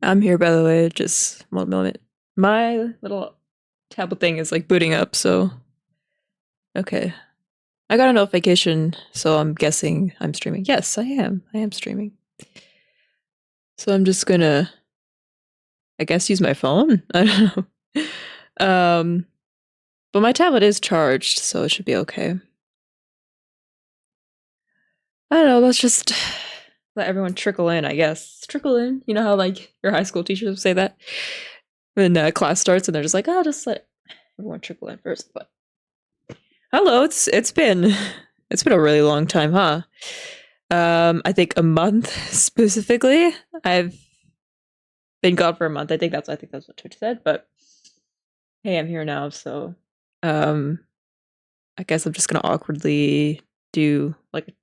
I'm here, by the way. Just one moment. My little tablet thing is like booting up, so okay. I got a notification, so I'm guessing I'm streaming. Yes, I am. I am streaming. So I'm just gonna, I guess, use my phone. I don't know. But my tablet is charged, so it should be okay. I don't know. Let's just let everyone trickle in. I guess trickle in. You know how like your high school teachers would say that when class starts, and they're just like, "Oh, just let everyone trickle in first." But hello, it's been it's been a really long time, huh? I think a month specifically. I've been gone for a month. I think that's what Twitch said, but hey, I'm here now, so um I guess I'm just gonna awkwardly do like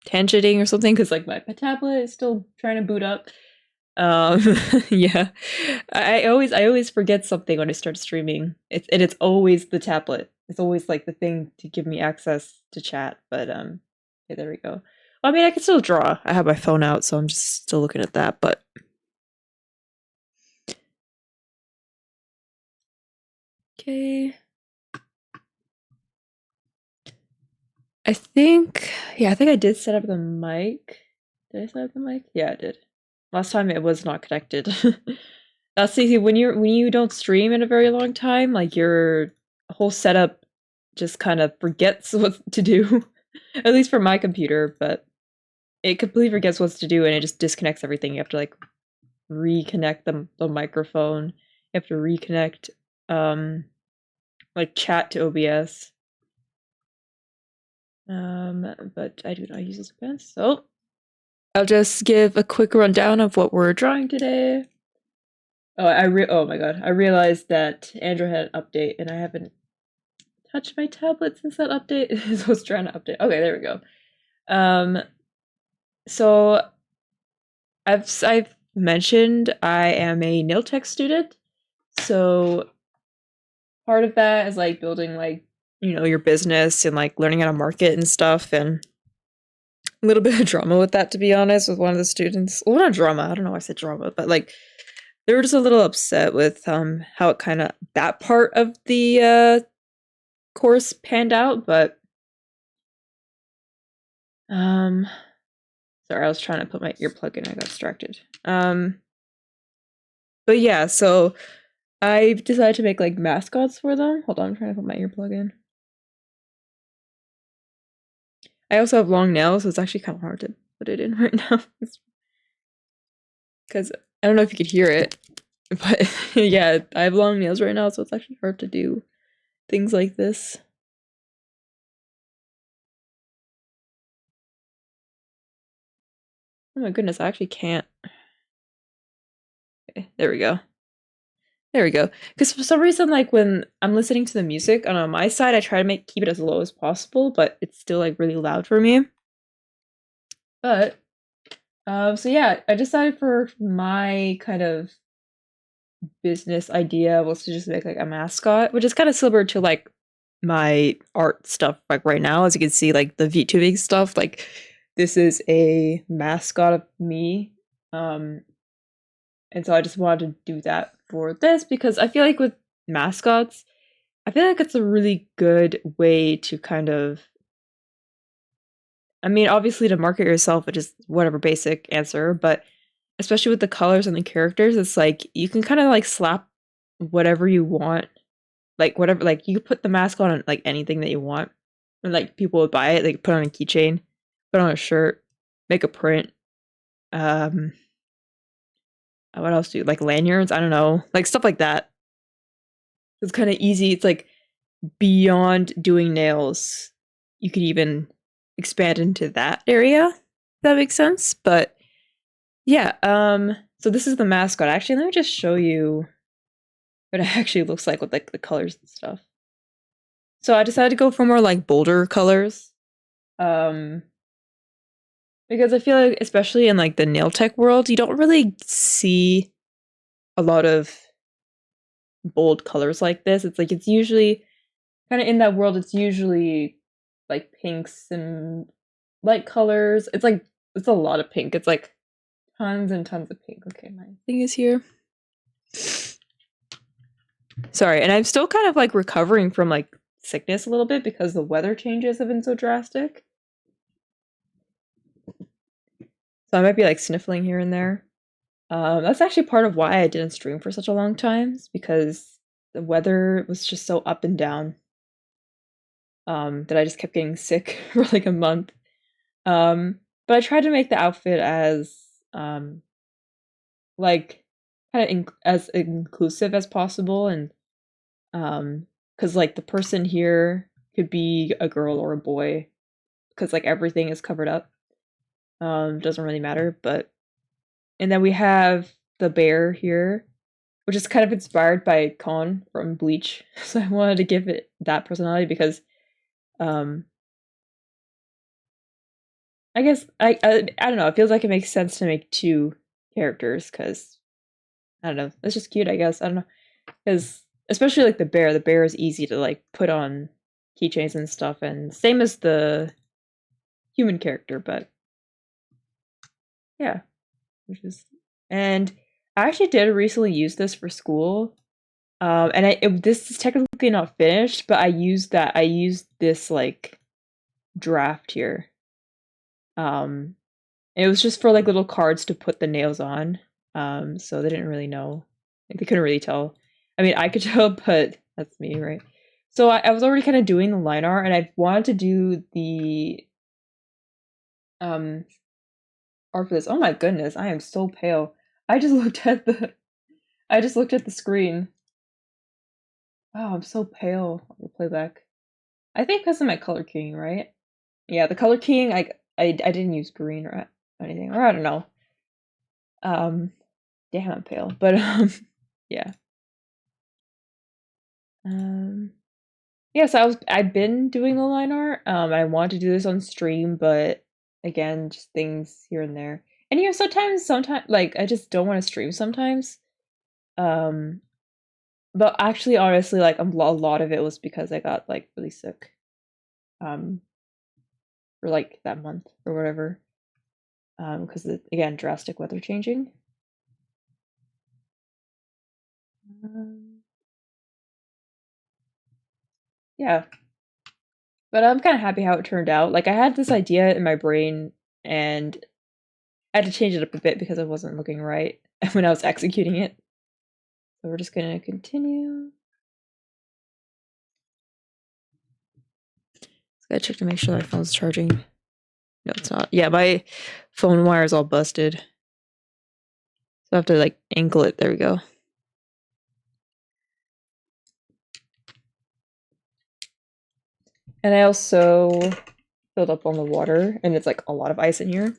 tangenting or something because like my tablet is still trying to boot up. Um yeah. I always forget something when I start streaming. It's always the tablet. It's always like the thing to give me access to chat. But okay, there we go. Well, I mean I can still draw. I have my phone out, so I'm just still looking at that, but okay. I think I did set up the mic. Did I set up the mic? Yeah, I did. Last time it was not connected. That's easy when you don't stream in a very long time, like your whole setup just kind of forgets what to do. At least for my computer, but it completely forgets what to do and it just disconnects everything. You have to like reconnect the microphone. You have to reconnect like chat to OBS. But I do not use this again, so I'll just give a quick rundown of what we're drawing today. Oh my god, I realized that Andrew had an update and I haven't touched my tablet since that update. So I was trying to update. Okay, there we go. So I've mentioned I am a nail tech student. So part of that is like building like, your business and like learning how to market and stuff, and a little bit of drama with that, to be honest, with one of the students. Well, not drama, I don't know why I said drama, but like they were just a little upset with how it kind of that part of the course panned out, but sorry, I was trying to put my earplug in, I got distracted. But yeah, so I've decided to make like mascots for them. Hold on, I'm trying to put my earplug in. I also have long nails, so it's actually kind of hard to put it in right now. Because I don't know if you could hear it, but yeah, I have long nails right now, so it's actually hard to do things like this. Oh my goodness, I actually can't. Okay, there we go. There we go. Because for some reason, like when I'm listening to the music on my side, I try to keep it as low as possible, but it's still like really loud for me. But so yeah, I decided for my kind of business idea was to just make like a mascot, which is kind of similar to like my art stuff. Like right now, as you can see, like the VTubing stuff, like this is a mascot of me. And so I just wanted to do that for this because I feel like with mascots, I feel like it's a really good way to kind of, I mean, obviously to market yourself, which is whatever basic answer, but especially with the colors and the characters, it's like you can kind of like slap whatever you want, like whatever, like you could put the mask on like anything that you want, and like people would buy it. Like put on a keychain, put on a shirt, make a print. What else do you like lanyards? I don't know, like stuff like that. It's kind of easy. It's like beyond doing nails. You could even expand into that area. If that makes sense. But yeah, so this is the mascot. Actually, let me just show you what it actually looks like with like the colors and stuff. So I decided to go for more like bolder colors. Because I feel like especially in like the nail tech world, you don't really see a lot of bold colors like this. It's like it's usually kind of in that world, it's usually like pinks and light colors. It's like it's a lot of pink. It's like Tons and tons of pink. Okay, my thing is here. Sorry, and I'm still kind of like recovering from like sickness a little bit because the weather changes have been so drastic. So I might be like sniffling here and there. That's actually part of why I didn't stream for such a long time, because the weather was just so up and down. That I just kept getting sick for like a month. But I tried to make the outfit as like kind of as inclusive as possible, and because like the person here could be a girl or a boy, because like everything is covered up. Doesn't really matter, but and then we have the bear here, which is kind of inspired by Kon from Bleach. So I wanted to give it that personality because um I guess I don't know, it feels like it makes sense to make two characters because I don't know, it's just cute, I guess. I don't know. Because especially like the bear is easy to like put on keychains and stuff, and same as the human character, but yeah, which is and I actually did recently use this for school. And this is technically not finished, but I used this like draft here. Um, it was just for like little cards to put the nails on. So they didn't really know. Like they couldn't really tell. I mean, I could tell, but that's me, right? So I was already kind of doing the line art, and I wanted to do the um art for this. Oh my goodness, I am so pale. I just looked at the I just looked at the screen. Oh, I'm so pale on the playback. I think because of my color keying, right? Yeah, the color keying, I didn't use green or anything, or I don't know. Um, damn, I'm pale, but yeah. Um, yeah. So I've been doing the line art. I want to do this on stream, but again, just things here and there. And you know, sometimes, like I just don't want to stream sometimes. Um, but actually, honestly, like a lot of it was because I got like really sick. Um, for like that month or whatever. Because again, drastic weather changing. Um, yeah, but I'm kind of happy how it turned out. Like I had this idea in my brain, and I had to change it up a bit because it wasn't looking right when I was executing it. So we're just gonna continue. Just gotta check to make sure my phone's charging. No, it's not. Yeah, my phone wire is all busted. So I have to like ankle it. There we go. And I also filled up on the water, and it's like a lot of ice in here.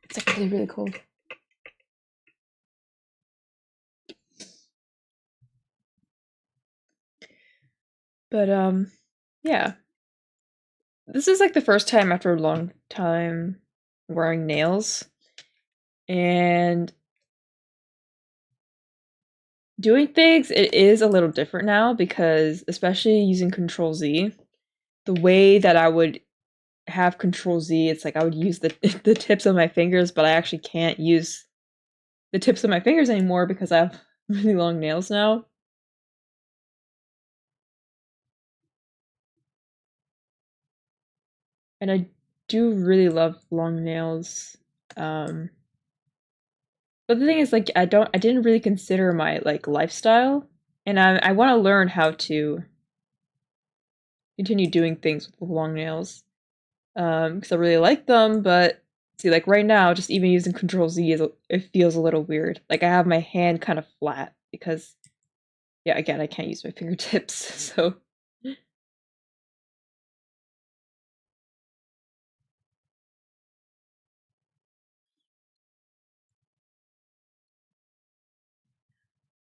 It's like really, really cold. But yeah. This is like the first time after a long time wearing nails. And doing things, it is a little different now because especially using Control Z, the way that I would have Control Z, it's like I would use the the tips of my fingers, but I actually can't use the tips of my fingers anymore because I have really long nails now. And I do really love long nails. Um but the thing is like I didn't really consider my like lifestyle, and I want to learn how to continue doing things with the long nails. Because I really like them, but see, like right now, just even using Control Z it feels a little weird. Like I have my hand kind of flat because, yeah, again, I can't use my fingertips. So,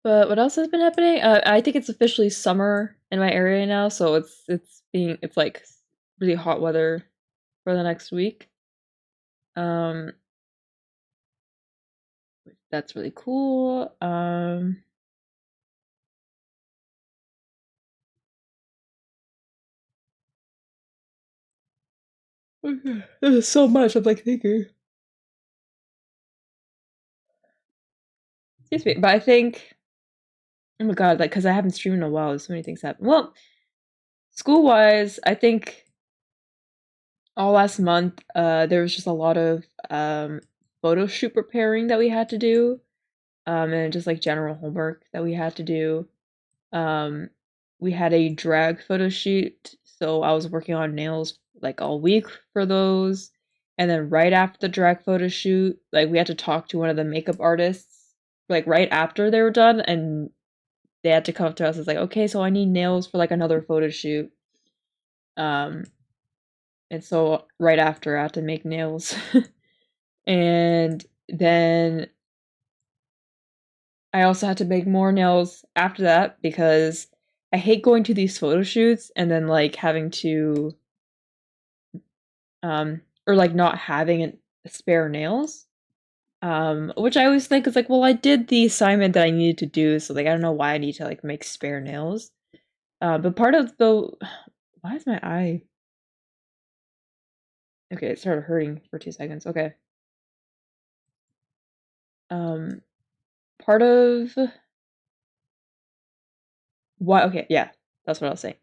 but what else has been happening? I think it's officially summer in my area now, so it's like really hot weather for the next week. Um, that's really cool. There's so much. I'm like thinking. Excuse me, but I think. Oh my god, like because I haven't streamed in a while. So many things happen. Well, school wise, I think all last month, there was just a lot of photo shoot preparing that we had to do, and just like general homework that we had to do. Um, we had a drag photo shoot, so I was working on nails like all week for those. And then right after the drag photo shoot, like we had to talk to one of the makeup artists, like right after they were done, and they had to come up to us. It's like, okay, so I need nails for like another photo shoot. Um, and so right after I had to make nails. And then I also had to make more nails after that because I hate going to these photo shoots and then like having to or like not having spare nails. Which I always think is like, well, I did the assignment that I needed to do, so like I don't know why I need to like make spare nails. But part of the why is my eye okay, it started hurting for 2 seconds. Okay. Um part of why okay, yeah, that's what I'll say.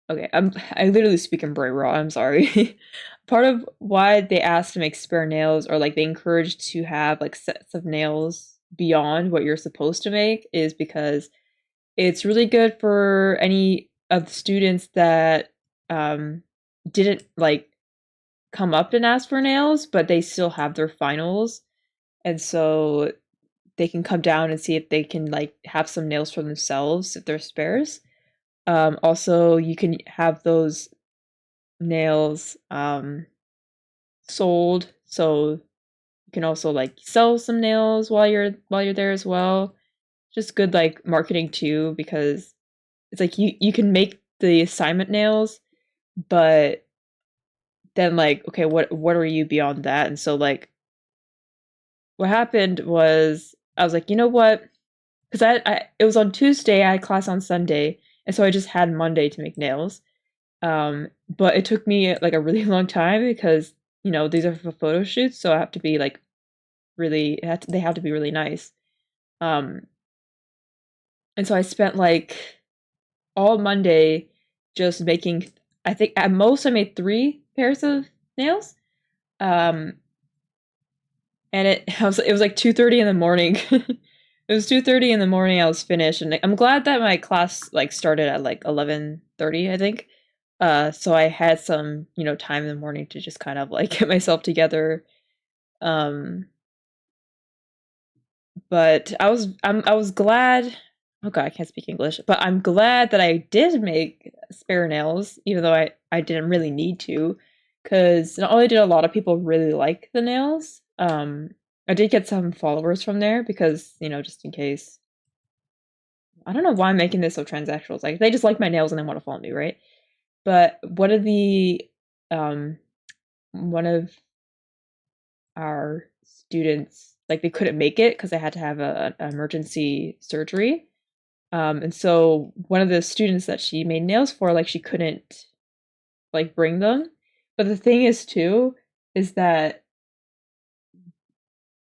Okay, I literally speak in bright raw. I'm sorry. Part of why they asked to make spare nails or like they encourage to have like sets of nails beyond what you're supposed to make is because it's really good for any of the students that didn't like come up and ask for nails, but they still have their finals, and so they can come down and see if they can like have some nails for themselves if they're spares. Also, you can have those nails sold, so you can also like sell some nails while you're there as well. Just good like marketing too because it's like you can make the assignment nails, but then like okay, what are you beyond that? And so like what happened was I was like, you know what? Because I it was on Tuesday, I had class on Sunday, and so I just had Monday to make nails. But it took me like a really long time because these are for photo shoots, so I have to be like they have to be really nice. Um, and so I spent like all Monday just making. I think at most I made 3 pairs of nails. Um, and it was like 2:30 in the morning. It was 2:30 in the morning. I was finished, and I'm glad that my class like started at like 11:30, I think. So I had some, time in the morning to just kind of like get myself together. Um, but I was glad. Oh God, I can't speak English, but I'm glad that I did make spare nails, even though I didn't really need to, because not only did a lot of people really like the nails, I did get some followers from there because just in case. I don't know why I'm making this so transactional. It's like they just like my nails and they want to follow me, right? But um one of our students like they couldn't make it because they had to have an emergency surgery. And so one of the students that she made nails for, like she couldn't like bring them. But the thing is too, is that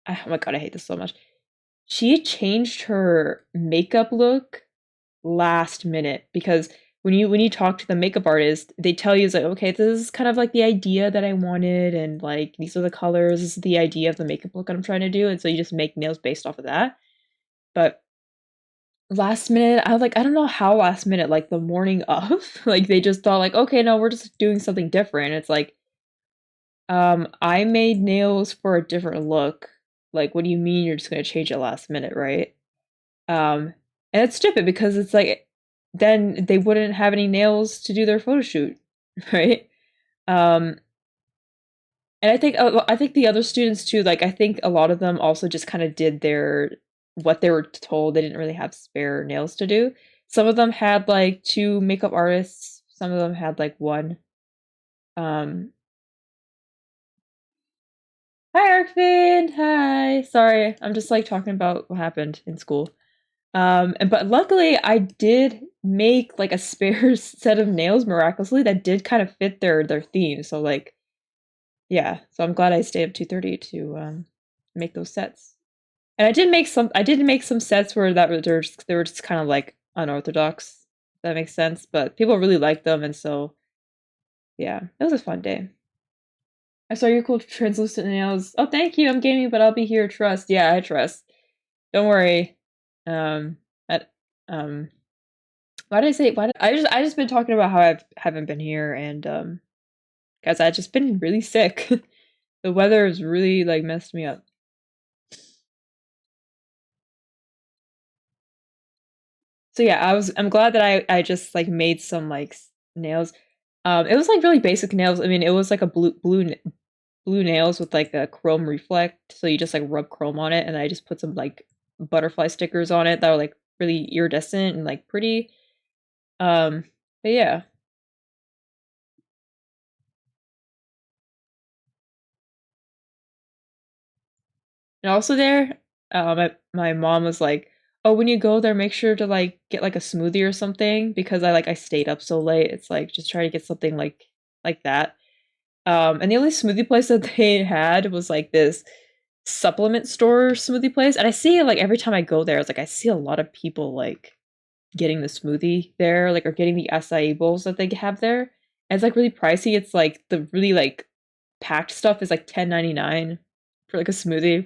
oh my god, I hate this so much. She changed her makeup look last minute because when you talk to the makeup artist, they tell you it's like, okay, this is kind of like the idea that I wanted, and like these are the colors, this is the idea of the makeup look I'm trying to do, and so you just make nails based off of that. But last minute, I don't know how last minute, like the morning of, like they just thought like, okay, no, we're just doing something different. It's like, I made nails for a different look. Like, what do you mean you're just gonna change it last minute, right? Um, and it's stupid because it's like then they wouldn't have any nails to do their photo shoot, right? Um, and I think the other students too, like I think a lot of them also just kind of did their what they were told. They didn't really have spare nails to do. Some of them had like two makeup artists. Some of them had like one. Um, Hi Arkfin, hi. Sorry, I'm just like talking about what happened in school. And but luckily I did make like a spare set of nails miraculously that did kind of fit their theme. So like yeah, so I'm glad I stayed up 2:30 to make those sets. And I did make some sets where they were just kind of like unorthodox, if that makes sense, but people really liked them, and so yeah, it was a fun day. I saw your cool translucent nails. Oh, thank you. I'm gaming, but I'll be here. Trust. Yeah, I trust. Don't worry. Um, I, um, why did I say? Why did I just been talking about how I haven't been here, and guys, I just been really sick. The weather has really like messed me up. So yeah, I'm glad that I just like made some like nails. It was like really basic nails. I mean, it was like a blue nails with like a chrome reflect. So you just like rub chrome on it, and I just put some like butterfly stickers on it that were like really iridescent and like pretty. Um, but yeah. And also there, my mom was like, "Oh, when you go there, make sure to like get like a smoothie or something because I stayed up so late. It's like just try to get something like that." And the only smoothie place that they had was like this supplement store smoothie place, and I see like every time I go there, it's like I see a lot of people like getting the smoothie there, like or getting the acai bowls that they have there. And it's like really pricey. It's like the really like packed stuff is like 10.99 for like a smoothie,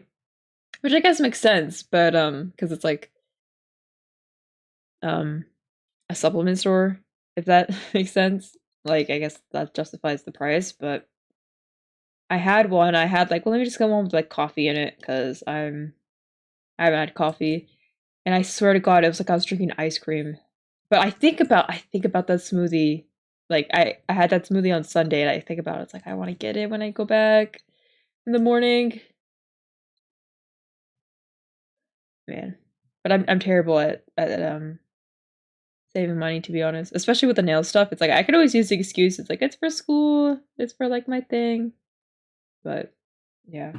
which I guess makes sense, but because it's like um a supplement store, if that makes sense. Like I guess that justifies the price, but I had one. I had like, well, let me just go on with like coffee in it because I haven't had coffee, and I swear to God, it was like I was drinking ice cream. But I think about that smoothie. Like I had that smoothie on Sunday, and I think about it. It's like I want to get it when I go back in the morning, man. But I'm terrible at saving money, to be honest. Especially with the nail stuff. It's like I could always use the excuse. It's like it's for school. It's for like my thing. But yeah.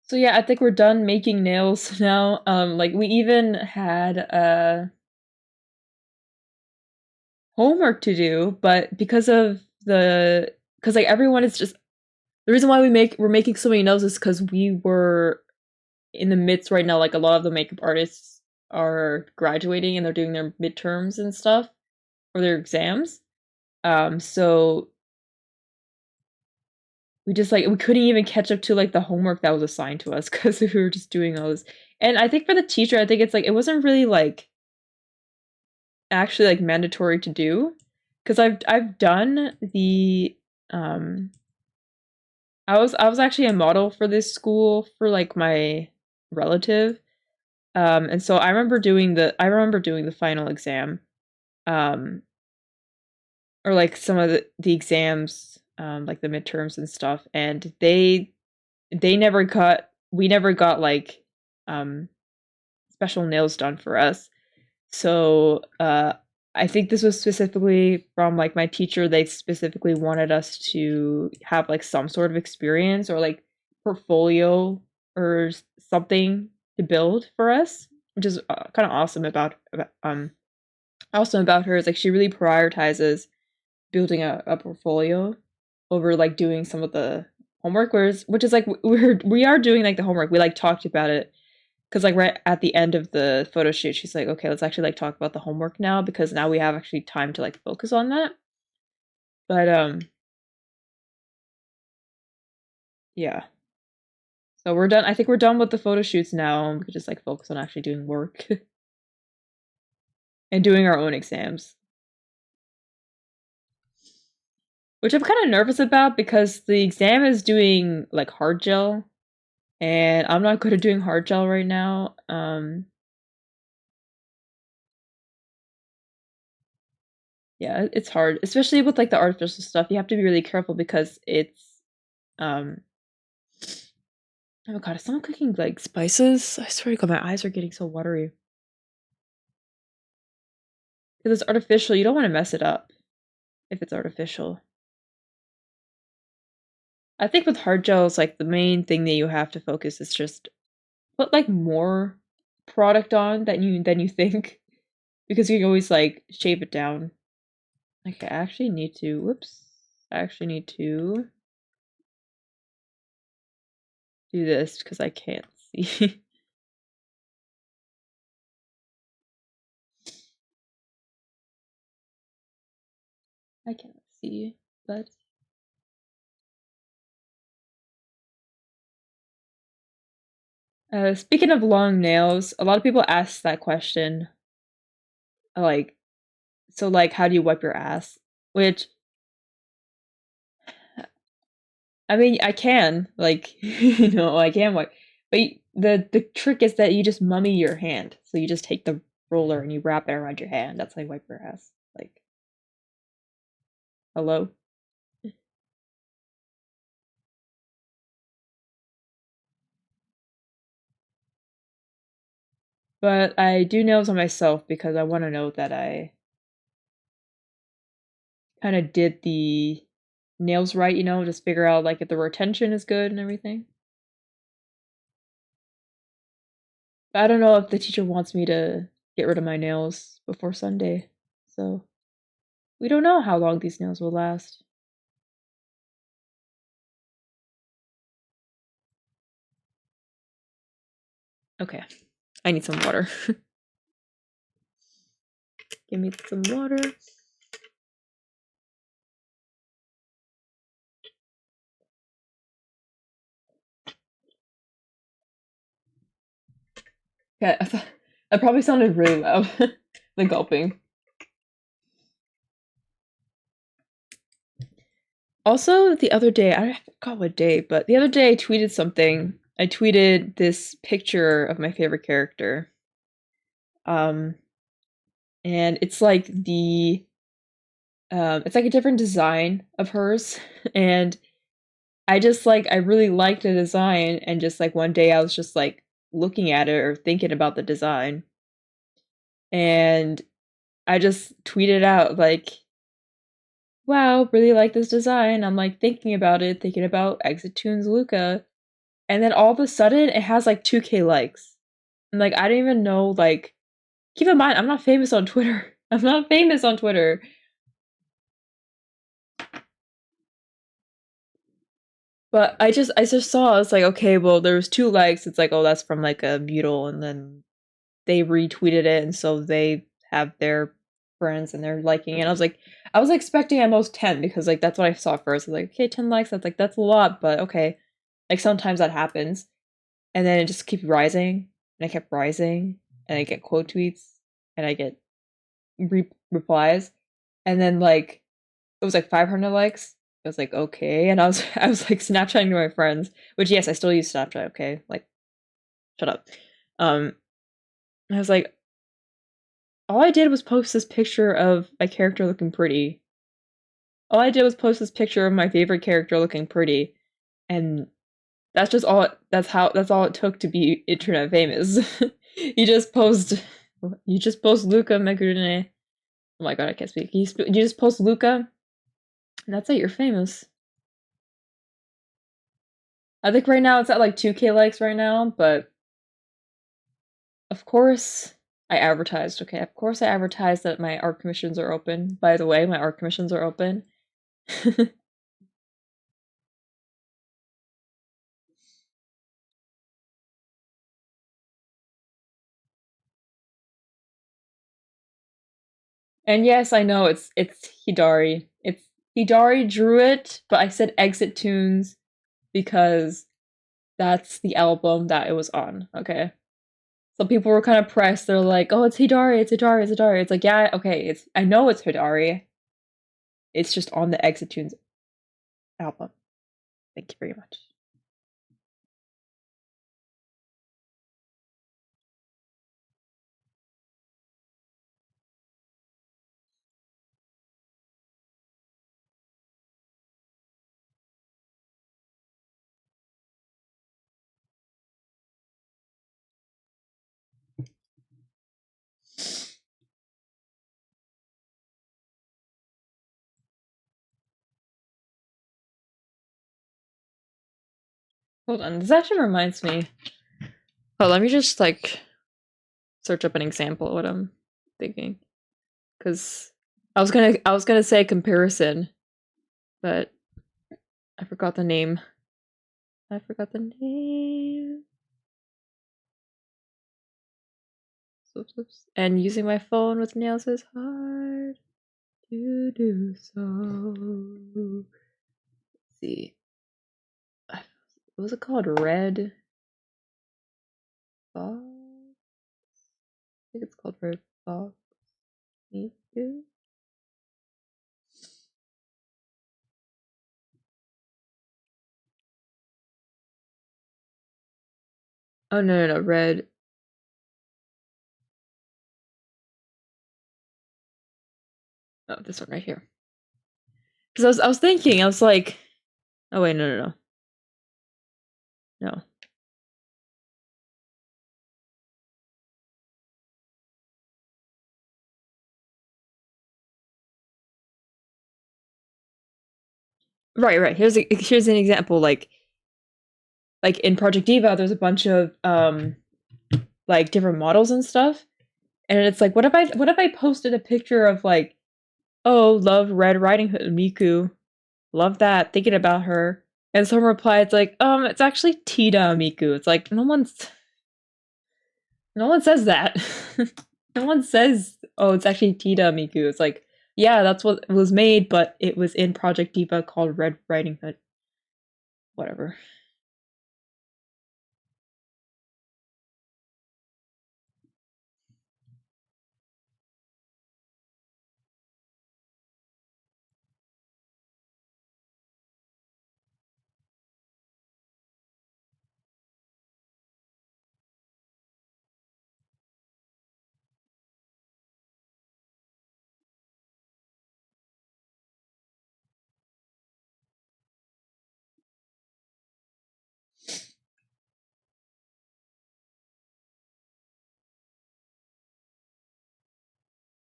So yeah, I think we're done making nails now. Like we even had homework to do, but because like everyone is just the reason why we're making so many nails is because we were in the midst right now, like a lot of the makeup artists are graduating and they're doing their midterms and stuff or their exams. So we just like we couldn't even catch up to like the homework that was assigned to us because we were just doing all this. And I think for the teacher, I think it's like it wasn't really like actually like mandatory to do because I've done the um I was actually a model for this school for like my relative. And so I remember doing the final exam. Um or like some of the exams, like the midterms and stuff, and they never got we never got like um special nails done for us. So, I think this was specifically from, like, my teacher. They specifically wanted us to have, like, some sort of experience or, like, portfolio or something to build for us, which is, kinda awesome about her is, like, she really prioritizes building a portfolio over, like, doing some of the homework, which is, like, we are doing, like, the homework. We, like, talked about it because like right at the end of the photo shoot, she's like, "Okay, let's actually like talk about the homework now because now we have actually time to like focus on that." But yeah. So we're done. I think we're done with the photo shoots now. We could just like focus on actually doing work and doing our own exams, which I'm kind of nervous about because the exam is doing like hard gel, and I'm not good at doing hard gel right now. Yeah, it's hard, especially with like the artificial stuff. You have to be really careful because it's um oh god, is someone cooking like spices? I swear to god, my eyes are getting so watery. Because it's artificial, you don't want to mess it up if it's artificial. I think with hard gels, like the main thing that you have to focus is just put like more product on than you think, because you can always like shape it down. Okay, I actually need to. Whoops. I actually need to do this because I can't see. I cannot see, but speaking of long nails, a lot of people ask that question, like, so like, how do you wipe your ass? Which, I mean, I can, like, I can wipe, but the trick is that you just mummy your hand. So you just take the roller and you wrap it around your hand. That's how you wipe your ass. Like, hello? But I do nails on myself because I want to know that I kind of did the nails right, just figure out like if the retention is good and everything. But I don't know if the teacher wants me to get rid of my nails before Sunday. So we don't know how long these nails will last. Okay, I need some water. Give me some water. Okay, that probably sounded really loud. The gulping. Also, the other day, I forgot what day, but the other day I tweeted something. I tweeted this picture of my favorite character. Um, and it's like it's like a different design of hers, and I really liked the design, and just like one day I was just like looking at it or thinking about the design, and I just tweeted out like, wow, really like this design. I'm like thinking about it, thinking about Exit Tunes Luca, and then all of a sudden it has like 2K likes. And like I didn't even know, like, keep in mind I'm not famous on Twitter. I'm not famous on Twitter. But I just saw, I was like, okay, well there was 2 likes. It's like, oh, that's from like a mural, and then they retweeted it, and so they have their friends and they're liking it. I was expecting at most 10, because like that's what I saw first. I was like, okay, 10 likes, that's a lot, but okay. Like sometimes that happens. And then it just keeps rising, and I kept rising, and I get quote tweets, and I get replies, and then like it was like 500 likes. I was like, okay, and I was like Snapchatting to my friends, which, yes, I still use Snapchat. Okay, like, shut up. I was like, all I did was post this picture of my character looking pretty. All I did was post this picture of my favorite character looking pretty, and that's just all. That's all it took to be internet famous. you just post, you just post Luca Megurine. Oh my god, I can't speak. You just post Luca, and that's it. You're famous. I think right now it's at like 2K likes right now, but of course I advertised. Okay, of course I advertised that my art commissions are open. By the way, my art commissions are open. And yes, I know it's Hidari. It's Hidari drew it, but I said Exit Tunes because that's the album that it was on. Okay. So people were kind of pressed. They're like, "Oh, it's Hidari, it's Hidari, it's Hidari." It's like, yeah, okay, I know it's Hidari. It's just on the Exit Tunes album. Thank you very much. Hold on, this actually reminds me. Oh, let me just like search up an example of what I'm thinking. Because I was gonna say comparison, but I forgot the name. I forgot the name. Oops, oops. And using my phone with nails is hard to do so. Let's see. What was it called? Red Fox? I think it's called Red Fox. Me too. Oh no, red. Oh, this one right here. Because I was thinking, I was like, oh wait, no. Right. Here's an example. Like in Project Diva, there's a bunch of like different models and stuff, and it's like, what if I posted a picture of like, oh, love Red Riding Hood Miku, love that, thinking about her, and someone replied, like, it's actually Tita Miku. It's like no one says that. No one says, oh, it's actually Tita Miku. It's like, yeah, that's what was made, but it was in Project Diva called Red Riding Hood. Whatever.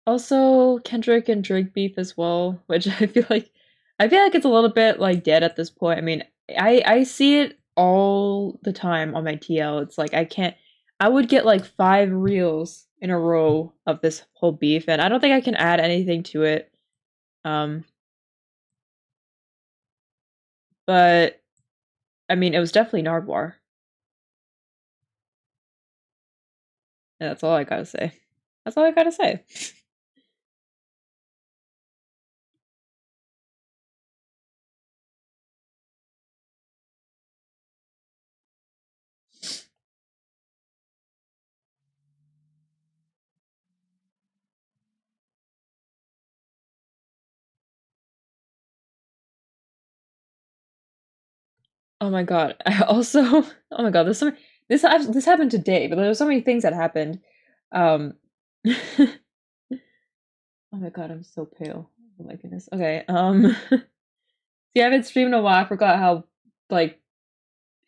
Also, Kendrick and Drake beef as well, which I feel like it's a little bit like dead at this point. I mean, I see it all the time on my TL. It's like I would get like 5 reels in a row of this whole beef, and I don't think I can add anything to it. Um, but I mean, it was definitely Nardwar, and that's all I gotta say. That's all I gotta say. Oh my god. I also oh my god, this happened today, but there's so many things that happened. Um Oh my god, I'm so pale. Oh my goodness. Okay. See, I haven't streamed in a while. I forgot how like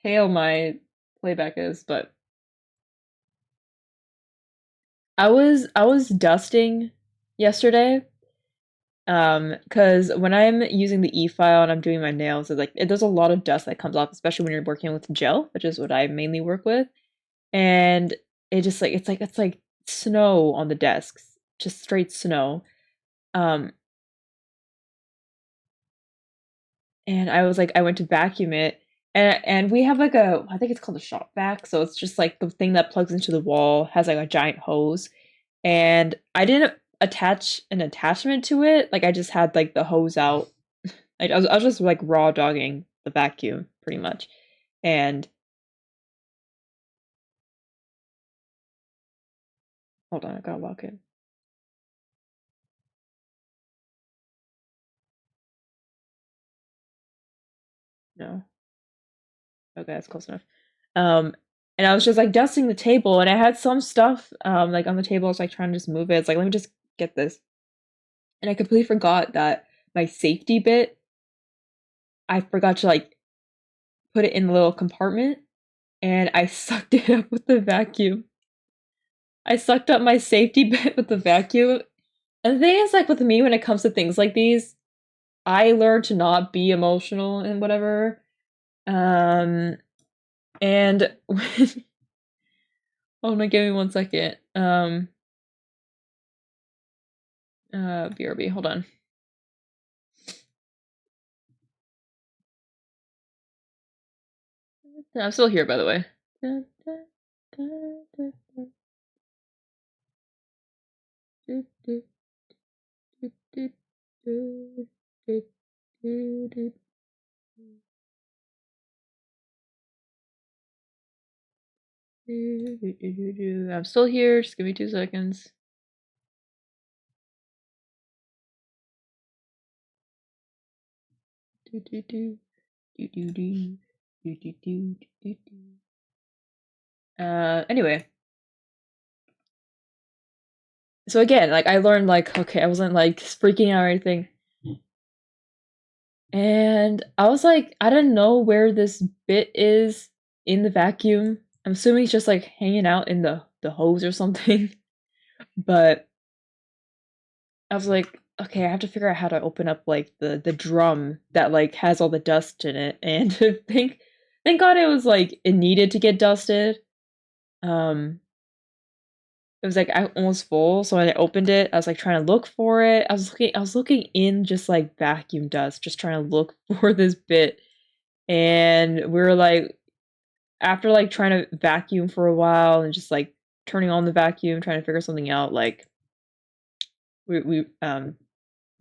pale my playback is, but I was dusting yesterday. Because when I'm using the e-file and I'm doing my nails, there's a lot of dust that comes off, especially when you're working with gel, which is what I mainly work with. And it just like it's like snow on the desks, just straight snow. Um, and I was like, I went to vacuum it, and we have like I think it's called a shop vac, so it's just like the thing that plugs into the wall, has like a giant hose, and I didn't attach an attachment to it, like I just had like the hose out. I was just like raw dogging the vacuum pretty much, and hold on, I gotta lock in. No, okay, that's close enough. Um, and I was just like dusting the table, and I had some stuff like on the table. I was like trying to just move it. It's like, let me just get this, and I completely forgot that my safety bit, I forgot to like put it in the little compartment, and I sucked it up with the vacuum. I sucked up my safety bit with the vacuum. And the thing is, like with me, when it comes to things like these, I learned to not be emotional and whatever. And when Oh no, give me 1 second. BRB, hold on. I'm still here, by the way. I'm still here. Just give me 2 seconds. Anyway. So again, like I learned like, okay, I wasn't like freaking out or anything. And I was like, I don't know where this bit is in the vacuum. I'm assuming it's just like hanging out in the hose or something. But I was like, okay, I have to figure out how to open up like the drum that like has all the dust in it. And thank God it was like it needed to get dusted. It was like almost full, so when I opened it, I was like trying to look for it. I was looking in just like vacuum dust, just trying to look for this bit. And we were like after like trying to vacuum for a while and just like turning on the vacuum, trying to figure something out, like we 'cause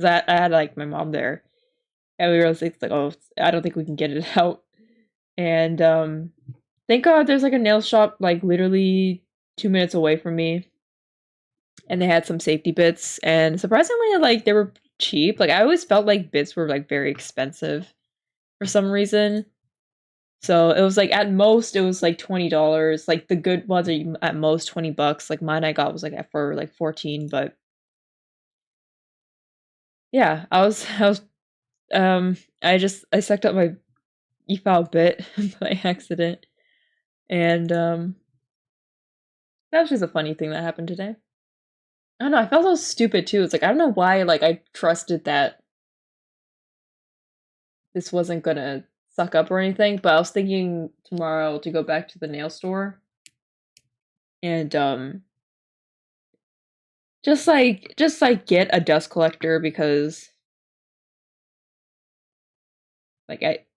I had like my mom there and we were like, oh, I don't think we can get it out. And thank God there's like a nail shop like literally 2 minutes away from me. And they had some safety bits, and surprisingly, like they were cheap. Like I always felt like bits were like very expensive for some reason. So it was like at most it was like $20. Like the good ones are at most $20. Like mine I got was like for like 14, but yeah, I sucked up my e-file bit by accident. And that was just a funny thing that happened today. I don't know, I felt so stupid too. It's like I don't know why like I trusted that this wasn't gonna suck up or anything, but I was thinking tomorrow to go back to the nail store and just like get a dust collector because like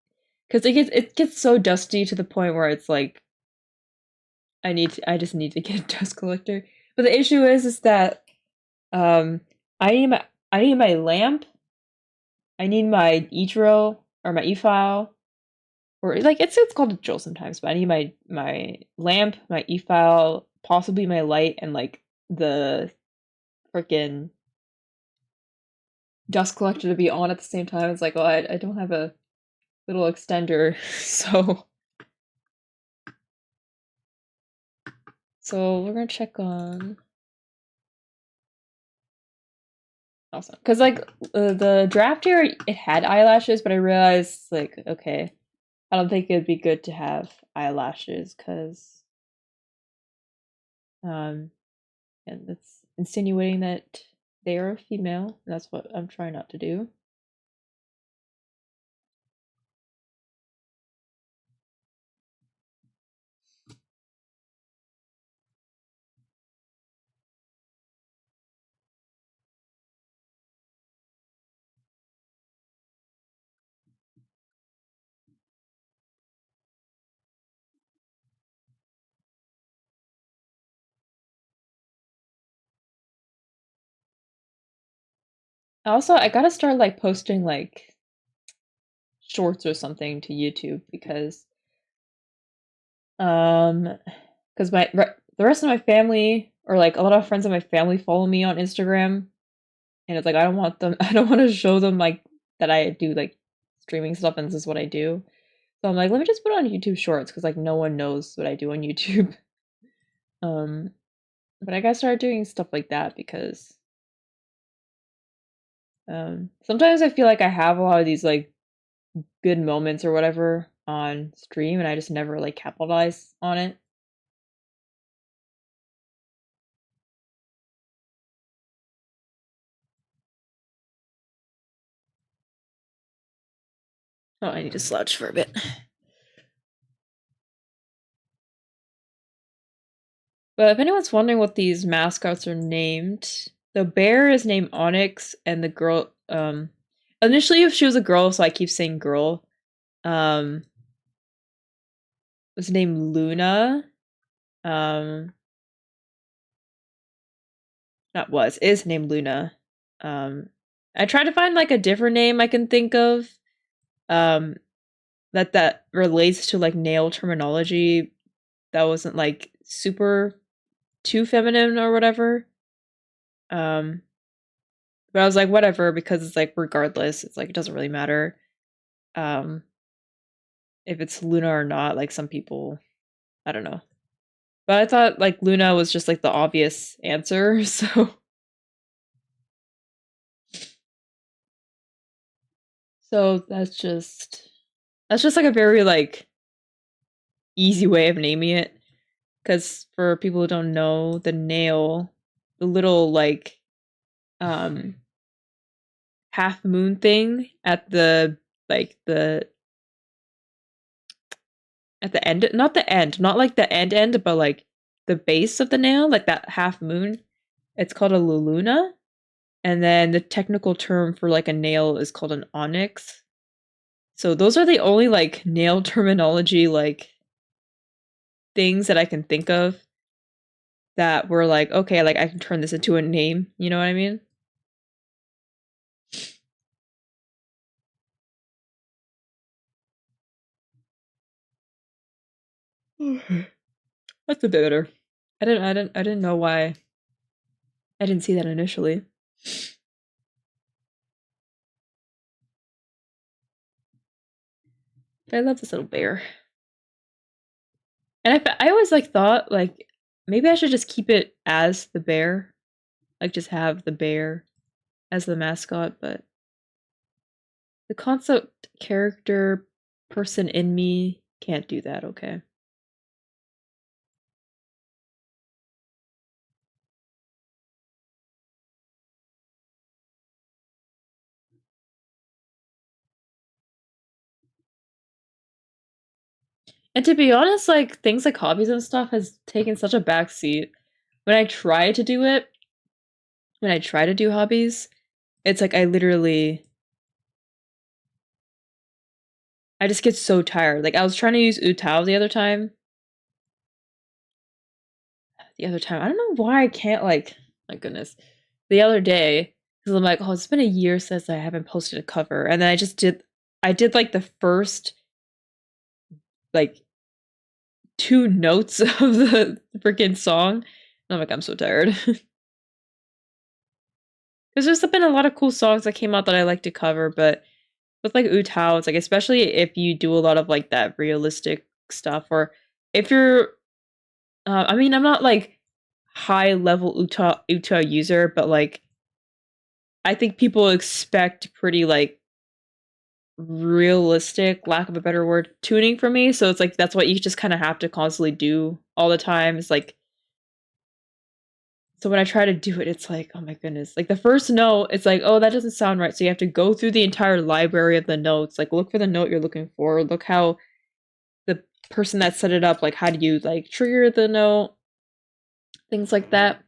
because it gets so dusty to the point where it's like I just need to get a dust collector. But the issue is that um I need my I need my lamp, I need my e-drill or my e-file. Or like it's called a drill sometimes, but I need my lamp, my e-file, possibly my light, and like the freaking dust collector to be on at the same time. It's like, oh, I don't have a little extender, so we're gonna check on awesome because like the draft here it had eyelashes, but I realized like okay, I don't think it'd be good to have eyelashes because um and it's insinuating that they are a female, and that's what I'm trying not to do. Also, I gotta start like posting like shorts or something to YouTube um because the rest of my family or like a lot of friends of my family follow me on Instagram, and it's like I don't want them I don't want to show them like that I do like streaming stuff and this is what I do. So I'm like, let me just put it on YouTube Shorts because like no one knows what I do on YouTube. Um, but I gotta start doing stuff like that because sometimes I feel like I have a lot of these like good moments or whatever on stream and I just never like capitalize on it. Oh, I need to slouch for a bit. But if anyone's wondering what these mascots are named, the bear is named Onyx, and the girl, initially if she was a girl, so I keep saying girl, um, was named Luna. Um, not was, is named Luna. I tried to find like a different name I can think of, um, that relates to like nail terminology that wasn't like super too feminine or whatever. Um, but I was like, whatever, because it's like regardless, it's like it doesn't really matter. Um, if it's Luna or not, like some people, I don't know. But I thought like Luna was just like the obvious answer, so that's just like a very like easy way of naming it. Because for people who don't know, the nail, the little like um half moon thing at the like the at the end, not the end, not like the end, but like the base of the nail, like that half moon. It's called a luluna, and then the technical term for like a nail is called an onyx. So those are the only like nail terminology like things that I can think of that were like, okay, like I can turn this into a name, you know what I mean? That's a bit better. I didn't know why I didn't see that initially. But I love this little bear. And I always like thought like maybe I should just keep it as the bear, like just have the bear as the mascot, but the concept character person in me can't do that, okay? And to be honest, like things like hobbies and stuff has taken such a back seat. When I try to do it, when I try to do hobbies, it's like I just get so tired. Like I was trying to use Utao the other time. I don't know why I can't like my goodness. The other day, because I'm like, oh, it's been a year since I haven't posted a cover. And then I did like the first like two notes of the freaking song. And I'm like, I'm so tired. Because there's been a lot of cool songs that came out that I like to cover, but with like Utao, it's like especially if you do a lot of like that realistic stuff, or if you're, I mean, I'm not like high level Utah user, but like I think people expect pretty like realistic, lack of a better word, tuning from me. So it's like that's what you just kind of have to constantly do all the time. It's like so when I try to do it, it's like, oh my goodness. Like the first note, it's like, oh, that doesn't sound right. So you have to go through the entire library of the notes, like look for the note you're looking for, look how the person that set it up, like how do you like trigger the note, things like that.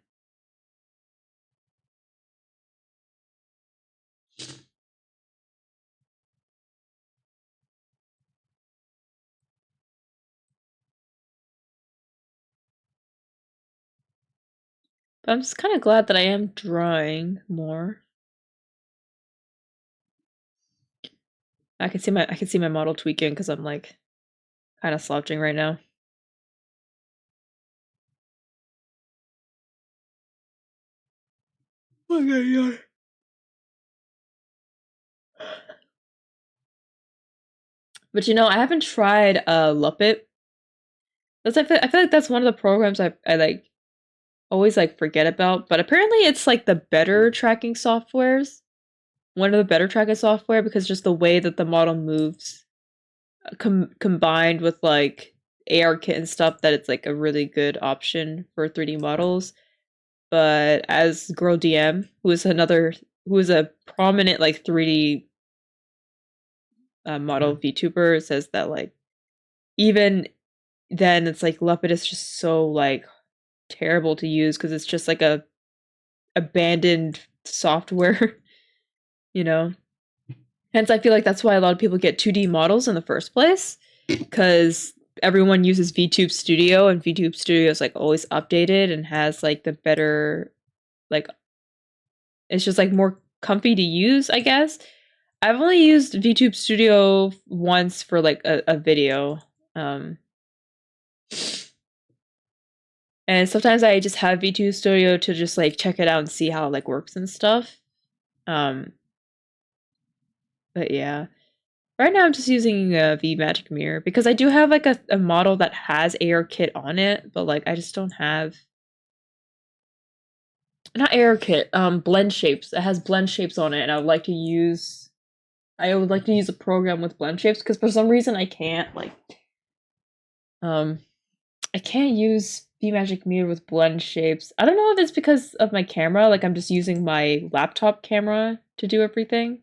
But I'm just kind of glad that I am drawing more. I can see my model tweaking because I'm like kind of slouching right now. Okay, yeah. But I haven't tried Luppet. I feel like that's one of the programs I like always like forget about. But apparently it's like the better tracking softwares. One of the better tracking software because just the way that the model moves, combined with like ARKit and stuff, that it's like a really good option for 3D models. But as Girl DM, who is a prominent like 3D model VTuber, says that like even then it's like Leopard is just so like terrible to use because it's just like a abandoned software, you know. Hence, I feel like that's why a lot of people get 2D models in the first place, because everyone uses VTube Studio, and VTube Studio is like always updated and has like the better, like, it's just like more comfy to use, I guess. I've only used VTube Studio once for like a video. Um, and sometimes I just have VTube Studio to just like check it out and see how it like works and stuff. Um, but yeah. Right now I'm just using V Magic Mirror because I do have like a model that has ARKit on it, but like I just don't have, not ARKit, blend shapes. It has blend shapes on it, and I would like to use a program with blend shapes because for some reason I can't like um I can't use VMagic Mirror with blend shapes. I don't know if it's because of my camera, like I'm just using my laptop camera to do everything.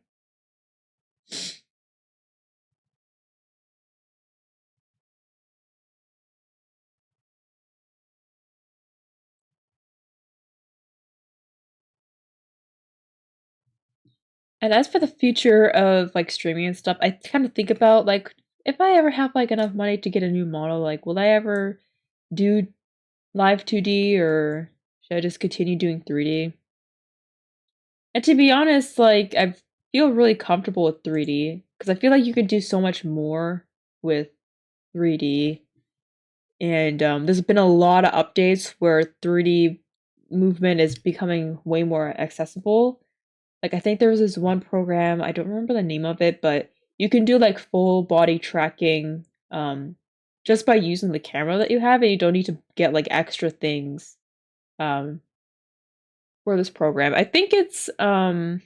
And as for the future of like streaming and stuff, I kind of think about like if I ever have like enough money to get a new model, like will I ever do live 2D or should I just continue doing 3D? And to be honest, like I feel really comfortable with 3D because I feel like you could do so much more with 3D. And there's been a lot of updates where 3D movement is becoming way more accessible. Like I think there was this one program, I don't remember the name of it, but you can do like full body tracking just by using the camera that you have, and you don't need to get like extra things um for this program. I think it's like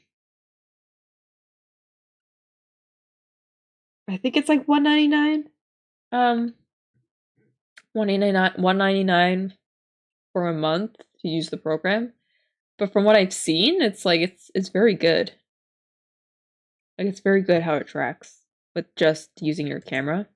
199. Um 199 for a month to use the program. But from what I've seen, it's like it's very good. Like it's very good how it tracks with just using your camera.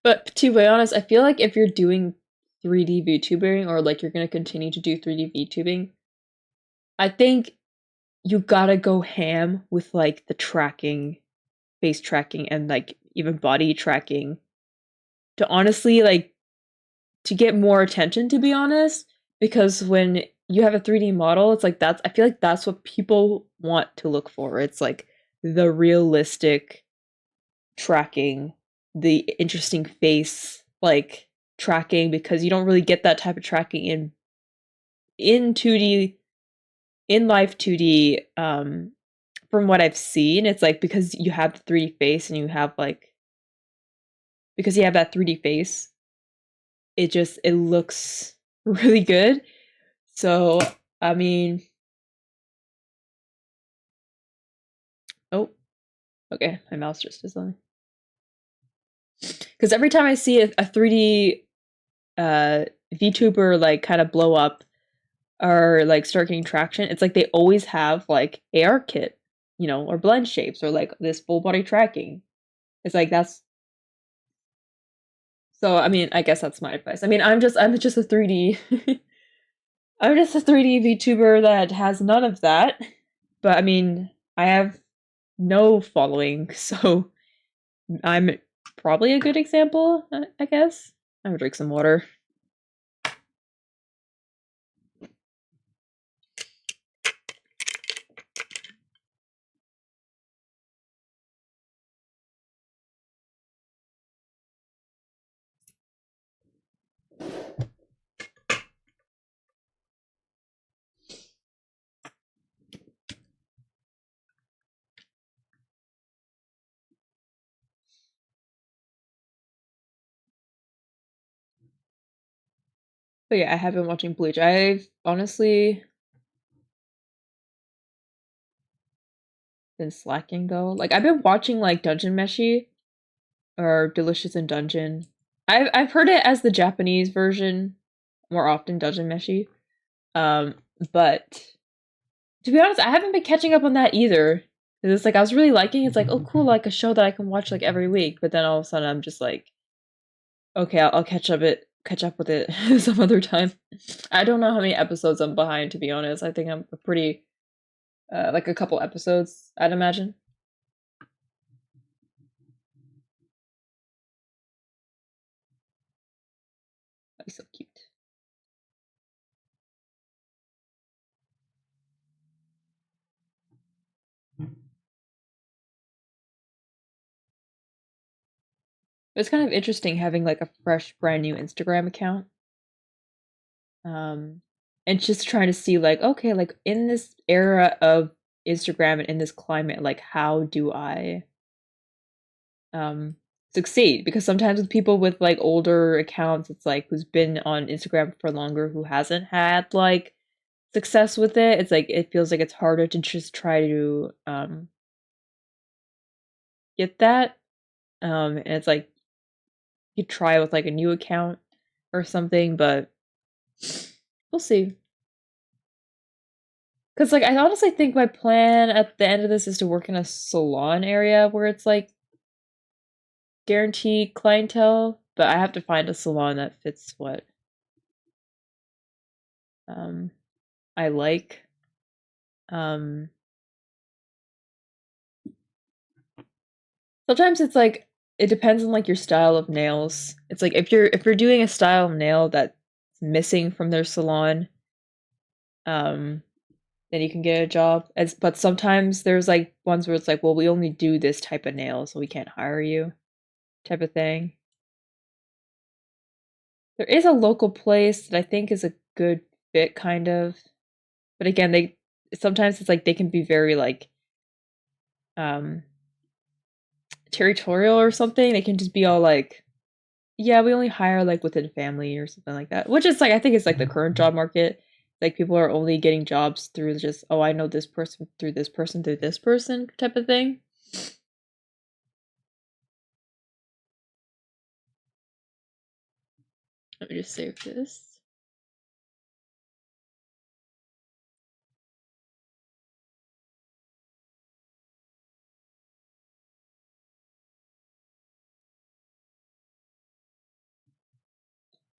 But to be honest, I feel like if you're doing 3D VTubing or like you're gonna continue to do 3D VTubing, I think you gotta go ham with like the tracking, face tracking, and like even body tracking to honestly like to get more attention, to be honest, because when you have a 3D model, it's like I feel like that's what people want to look for. It's like the realistic tracking, the interesting face like tracking, because you don't really get that type of tracking in 2D, in live 2D. From what I've seen, it's like because you have the 3D face and you have like, because you have that 3D face, it looks really good. So, I mean, oh, okay, my mouse just is on. Because every time I see a 3D VTuber like kind of blow up or like start getting traction, it's like they always have like ARKit, you know, or blend shapes or like this full body tracking. It's like that's, so I mean, I guess that's my advice. I mean, I'm just a 3D I'm just a 3D VTuber that has none of that. But I mean, I have no following, so I'm probably a good example, I guess. I'm gonna drink some water. But yeah, I have been watching Bleach. I've honestly been slacking though. Like I've been watching like Dungeon Meshi or Delicious in Dungeon. I've heard it as the Japanese version more often, Dungeon Meshi. Um, but To be honest, I haven't been catching up on that either. It's like I was really liking. It's like, oh, cool, like a show that I can watch like every week. But then all of a sudden, I'm just like, okay, I'll catch up with it some other time. I don't know how many episodes I'm behind. To be honest, I think I'm pretty like a couple episodes. I'd imagine. That'd be so cute. It's kind of interesting having like a fresh, brand new Instagram account. Um, and just trying to see like, okay, like in this era of Instagram and in this climate, like how do I um succeed? Because sometimes with people with like older accounts, it's like who's been on Instagram for longer, who hasn't had like success with it. It's like it feels like it's harder to just try to get that. And it's like you try with like a new account or something, but we'll see. Because like I honestly think my plan at the end of this is to work in a salon area where it's like guaranteed clientele, but I have to find a salon that fits what um I like. Um Sometimes it's like it depends on like your style of nails. It's like if you're doing a style of nail that's missing from their salon, um then you can get a job. As but sometimes there's like ones where it's like, well, we only do this type of nail, so we can't hire you, type of thing. There is a local place that I think is a good fit, kind of. But again, they sometimes it's like they can be very like um territorial or something. They can just be all like, yeah, we only hire like within family or something like that. Which is like I think it's like the current job market. Like people are only getting jobs through just, oh, I know this person through this person through this person type of thing. Let me just save this.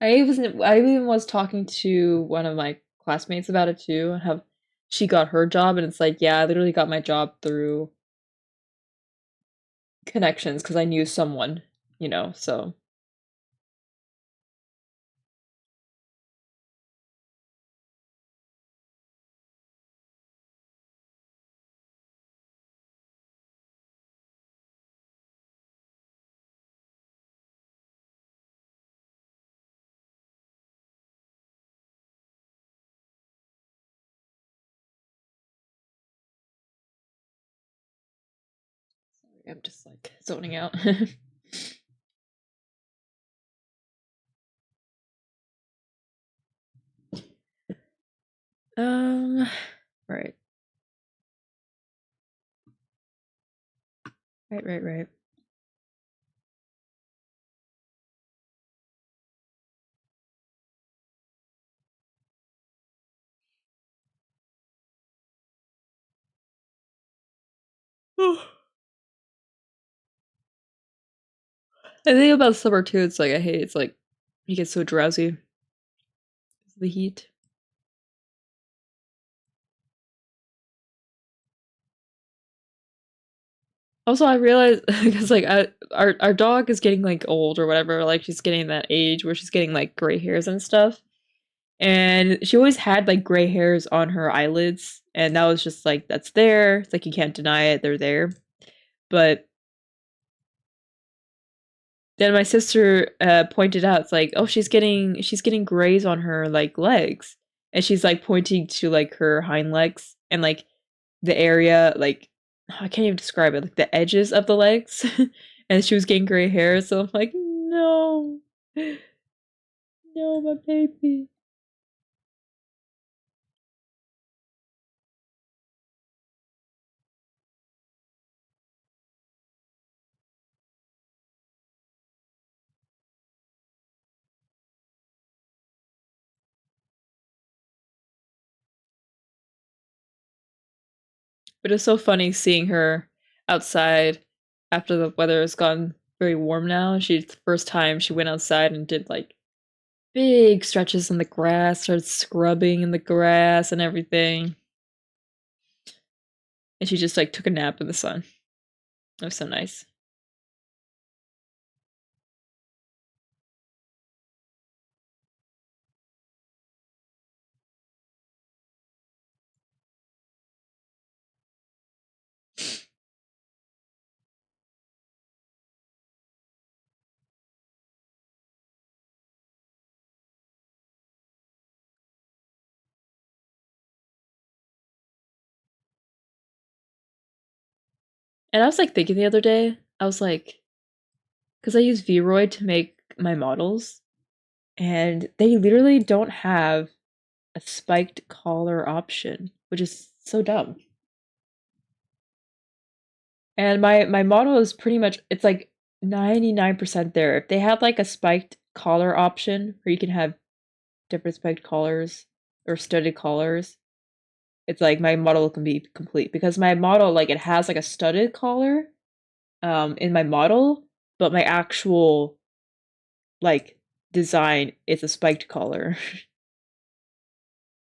I even was talking to one of my classmates about it too, and how she got her job, and it's like, yeah, I literally got my job through connections because I knew someone, so I'm just like zoning out. um, right, right. I think about summer too. It's like I hate. It's like you get so drowsy because of the heat. Also, I realized because like our dog is getting like old or whatever. Like she's getting that age where she's getting like gray hairs and stuff. And she always had like gray hairs on her eyelids, and that was just like that's there. It's like you can't deny it; they're there. But then my sister pointed out, it's like, oh, she's getting grays on her like legs, and she's like pointing to like her hind legs and like the area like I can't even describe it, like the edges of the legs, and she was getting gray hair. So I'm like, no, no, my baby. But it's so funny seeing her outside after the weather has gotten very warm now. She the first time she went outside and did like big stretches in the grass, started scrubbing in the grass and everything. And she just like took a nap in the sun. It was so nice. And I was like thinking the other day, I was like, because I use Vroid to make my models, and they literally don't have a spiked collar option, which is so dumb. And my model is pretty much it's like 99% there. If they had like a spiked collar option where you can have different spiked collars or studded collars, it's like my model can be complete because my model like it has like a studded collar in my model, but my actual like design is a spiked collar.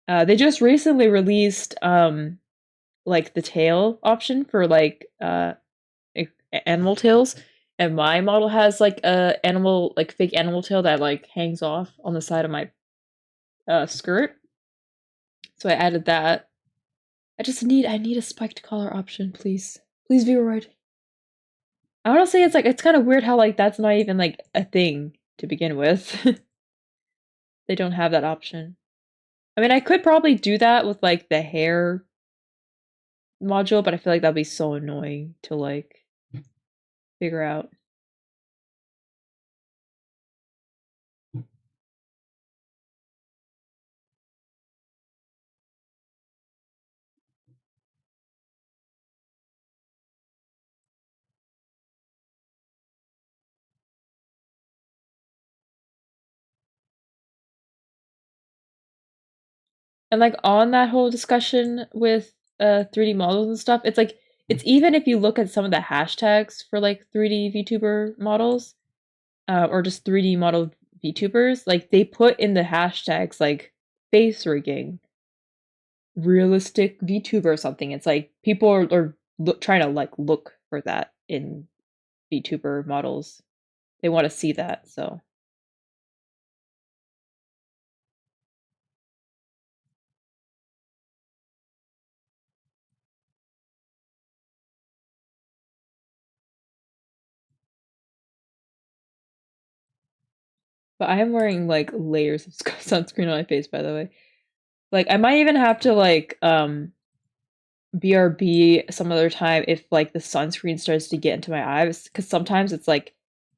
They just recently released like the tail option for like animal tails, and my model has like a animal like fake animal tail that like hangs off on the side of my skirt. So I added that. I need a spiked collar option, please. Please be right. I want to say it's like it's kind of weird how like that's not even like a thing to begin with. They don't have that option. I mean, I could probably do that with like the hair module, but I feel like that'd be so annoying to like figure out. And like on that whole discussion with 3D models and stuff, it's like it's even if you look at some of the hashtags for like 3D VTuber models, or just 3D model VTubers, like they put in the hashtags like face rigging, realistic VTuber or something. It's like people are trying to like look for that in VTuber models. They want to see that, so. But I am wearing like layers of sunscreen on my face, by the way. Like I might even have to like BRB some other time if like the sunscreen starts to get into my eyes, because sometimes it's like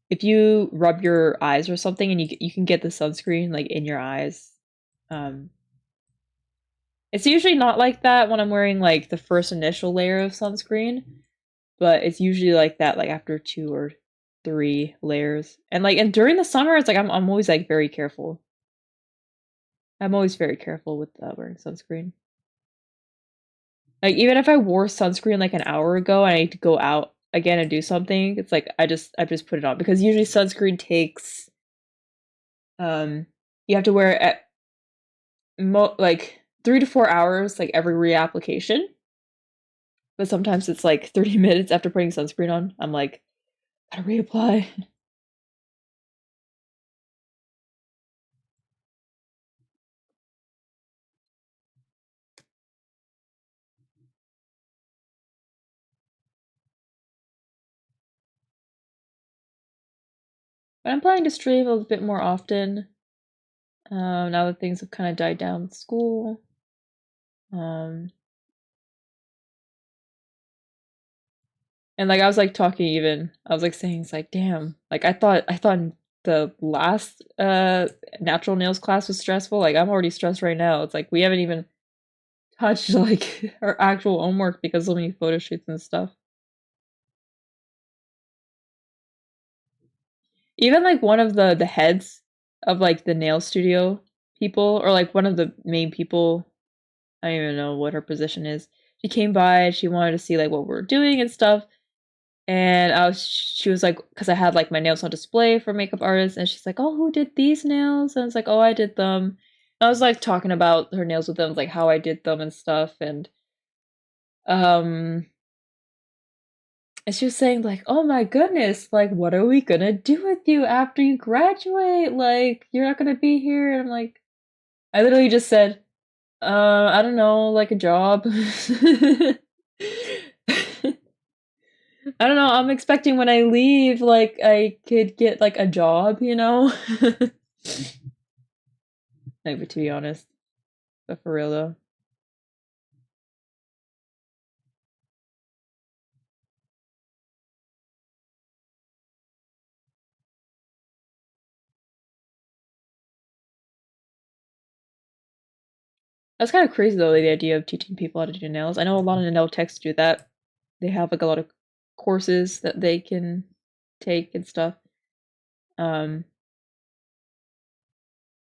if you rub your eyes or something and you can get the sunscreen like in your eyes. Um, it's usually not like that when I'm wearing like the first initial layer of sunscreen, but it's usually like that like after 2 or 3 layers. And during the summer, it's like I'm always like very careful. I'm always very careful with wearing sunscreen. Like even if I wore sunscreen like an hour ago and I need to go out again and do something, it's like I just put it on because usually sunscreen takes you have to wear it at like 3 to 4 hours like every reapplication. But sometimes it's like 30 minutes after putting sunscreen on. I'm like, gotta reapply. But I'm planning to stream a bit more often. Now that things have kind of died down with school. Um, and like I was like talking even, I was like saying it's like, damn, like I thought the last natural nails class was stressful. Like I'm already stressed right now. It's like we haven't even touched like our actual homework because so many photo shoots and stuff. Even like one of the heads of like the nail studio people, or like one of the main people, I don't even know what her position is. she came by and she wanted to see like what we were doing and stuff. And she was like, because I had like my nails on display for makeup artists, and she's like, "Oh, who did these nails?" And I was like, "Oh, I did them." And I was like talking about her nails with them, like how I did them and stuff, um, and she was saying like, "Oh my goodness, like what are we gonna do with you after you graduate? Like you're not gonna be here." And I'm like, I literally just said, I don't know, like a job." I don't know. I'm expecting when I leave, like I could get like a job, you know? Like, but to be honest, but for real though, that's kind of crazy though. The idea of teaching people how to do nails. I know a lot of nail techs do that. They have like a lot of courses that they can take and stuff. Um,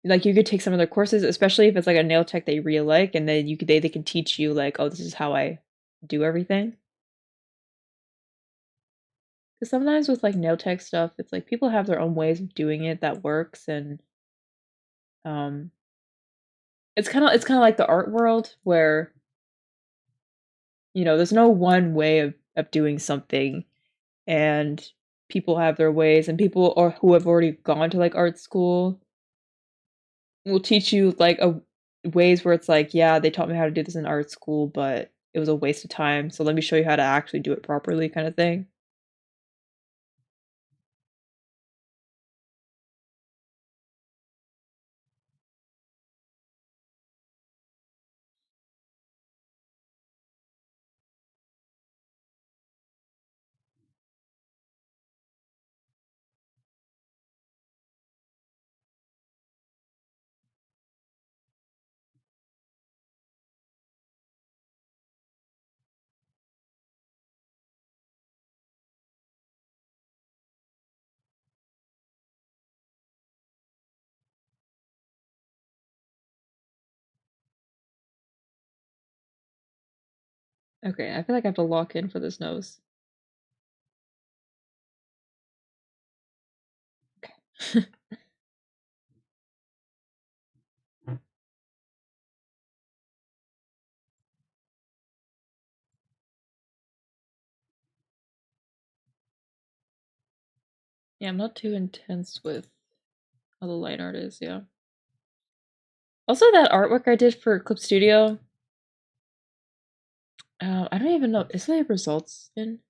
like you could take some of their courses, especially if it's like a nail tech that you really like, and then they can teach you like, oh, this is how I do everything. Because sometimes with like nail tech stuff, it's like people have their own ways of doing it that works, and um, it's kind of like the art world where there's no one way of doing something, and people have their ways, and people or who have already gone to like art school will teach you like a ways where it's like, yeah, they taught me how to do this in art school, but it was a waste of time, so let me show you how to actually do it properly kind of thing. Okay, I feel like I have to lock in for this nose. Okay. Yeah, I'm not too intense with how the line art is, yeah. Also, that artwork I did for Clip Studio, I don't even know. Is there results in?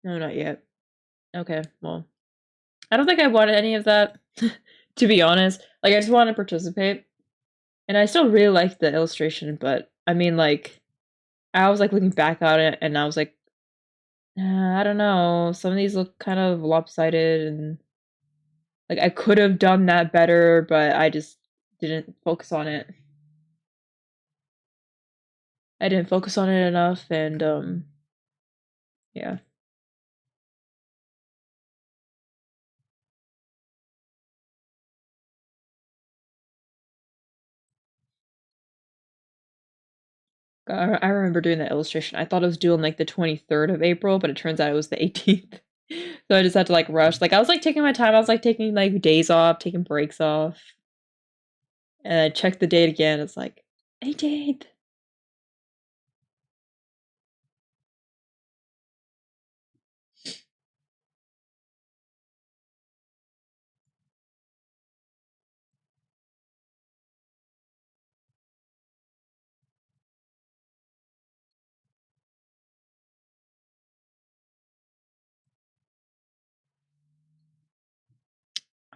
No, not yet. Okay, well, I don't think I wanted any of that, to be honest. Like, I just wanted to participate, and I still really liked the illustration, but I mean, like, I was like looking back at it, and I was like, I don't know. Some of these look kind of lopsided, and like I could have done that better, but I just didn't focus on it. I didn't focus on it enough, and yeah. I remember doing that illustration. I thought it was due on like the 23rd of April, but it turns out it was the 18th. So I just had to like rush. Like I was like taking my time. I was like taking like days off, taking breaks off. And I checked the date again. It's like 18th.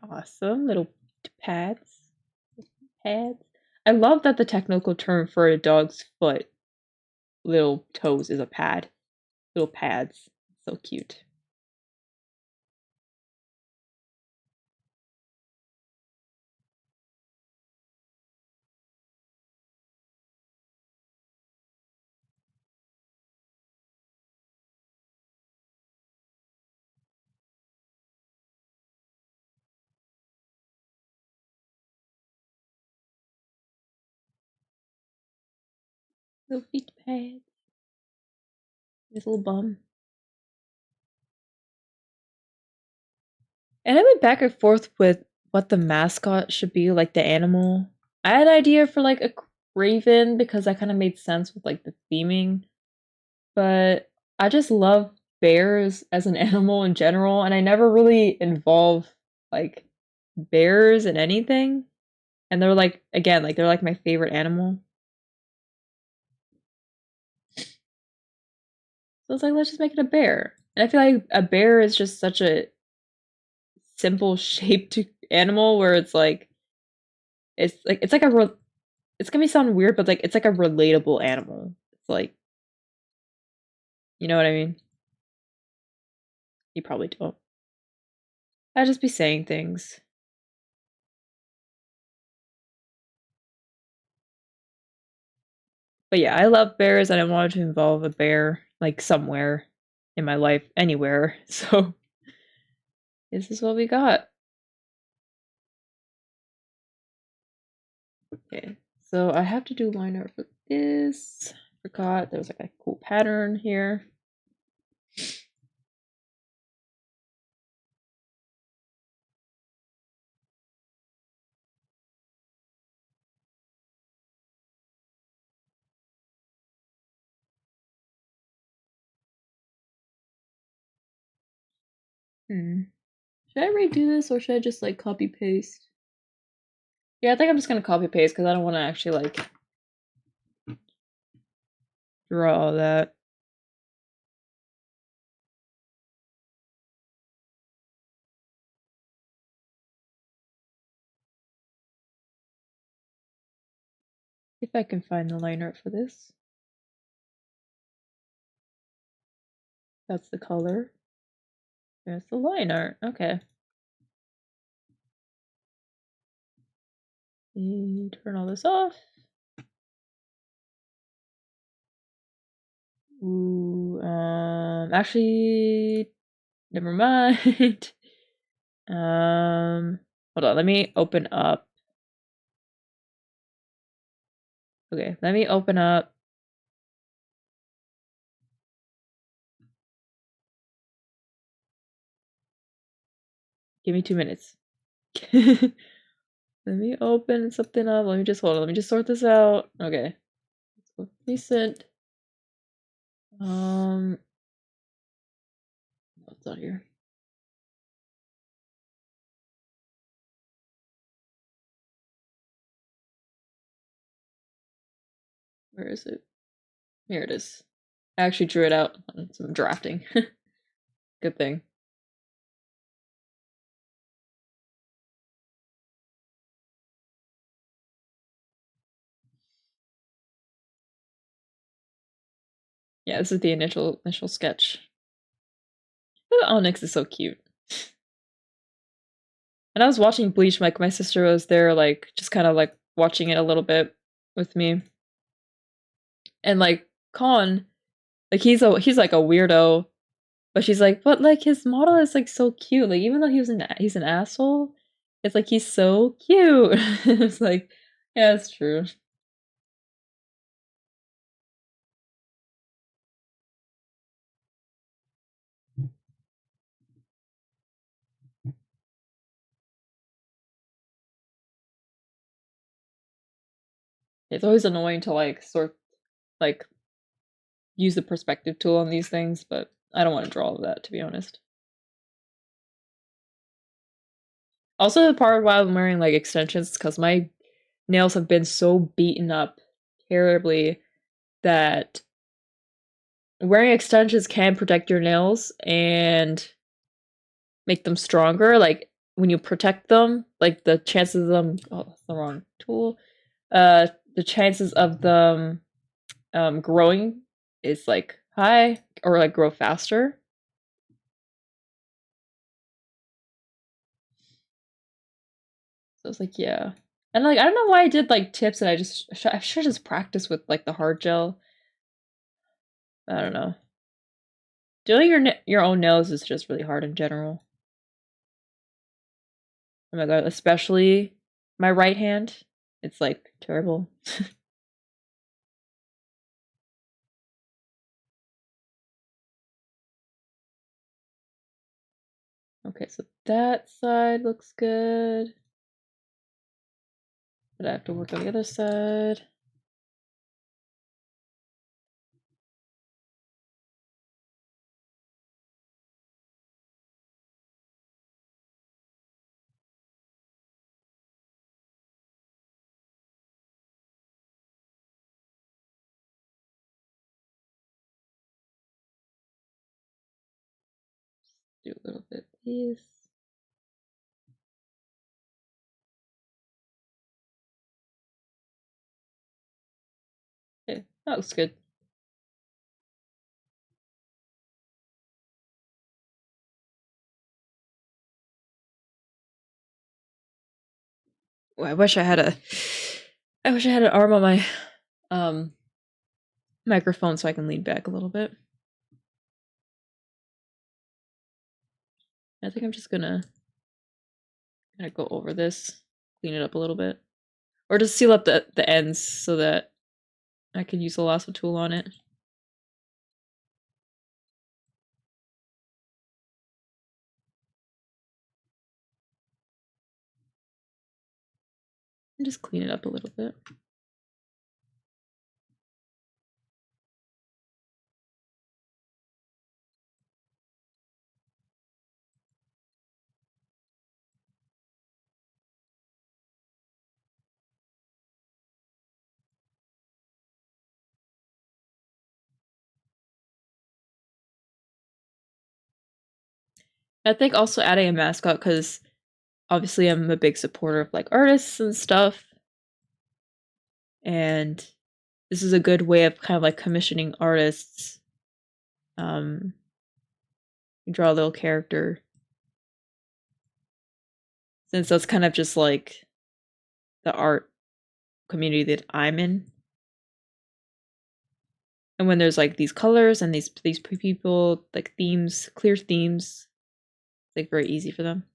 Awesome. Little pads. Pads. I love that the technical term for a dog's foot, little toes, is a pad. Little pads. So cute. Little feet pads. This little bum. And I went back and forth with what the mascot should be, like the animal. I had an idea for like a raven because that kind of made sense with like the theming. But I just love bears as an animal in general, and I never really involve like bears in anything. And they're like, again, like they're like my favorite animal. So it's like, let's just make it a bear. And I feel like a bear is just such a simple shaped animal where it's like it's gonna be sound weird, but like it's like a relatable animal. It's like, you know what I mean? You probably don't. I just be saying things. But yeah, I love bears and I wanted to involve a bear like somewhere in my life, anywhere. So this is what we got. Okay, so I have to do line art for this. Forgot there was like a cool pattern here. Should I redo this or should I just like copy paste? Yeah, I think I'm just gonna copy paste because I don't want to actually like draw all that. If I can find the line art for this. That's the color. There's the line art. Okay. Turn all this off. Ooh, actually, never mind. Hold on, let me open up. Okay, let me open up. Give me 2 minutes. Let me open something up. Let me just hold on. Let me just sort this out. Okay. Let's go recent. What's on here? Where is it? Here it is. I actually drew it out on some drafting. Good thing. Yeah, this is the initial sketch. The onyx is so cute. And I was watching Bleach, like my sister was there, like just kind of like watching it a little bit with me. And like Con, like he's like a weirdo, but she's like, but like his model is like so cute. Like even though he's an asshole, it's like he's so cute. It's like, yeah, it's true. It's always annoying to like use the perspective tool on these things, but I don't want to draw all of that, to be honest. Also, the part why I'm wearing like extensions because my nails have been so beaten up terribly that wearing extensions can protect your nails and make them stronger. Like when you protect them, like the chances of them that's the wrong tool. The chances of them growing is like high or like grow faster. So it's like, yeah. And like I don't know why I did like tips and I should just practice with like the hard gel. I don't know. Doing your own nails is just really hard in general. Oh my god, especially my right hand. It's like terrible. Okay, so that side looks good. But I have to work on the other side. Do a little bit of these. Okay, that looks good. Well, I wish I had an arm on my microphone so I can lean back a little bit. I think I'm just gonna kind of go over this, clean it up a little bit. Or just seal up the ends so that I can use the lasso tool on it. And just clean it up a little bit. I think also adding a mascot, because obviously I'm a big supporter of like artists and stuff. And this is a good way of kind of like commissioning artists. You draw a little character. Since that's kind of just like the art community that I'm in. And when there's like these colors and these people, like themes, clear themes, it's like very easy for them.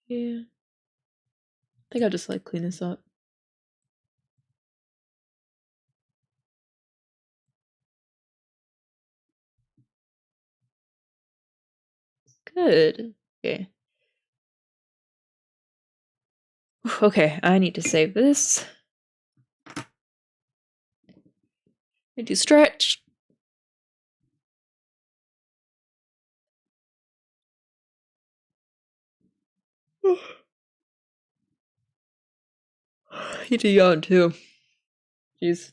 Yeah. I think I'll just like clean this up. Good. Okay. Okay, I need to save this. I do stretch. You do yawn too. Jeez.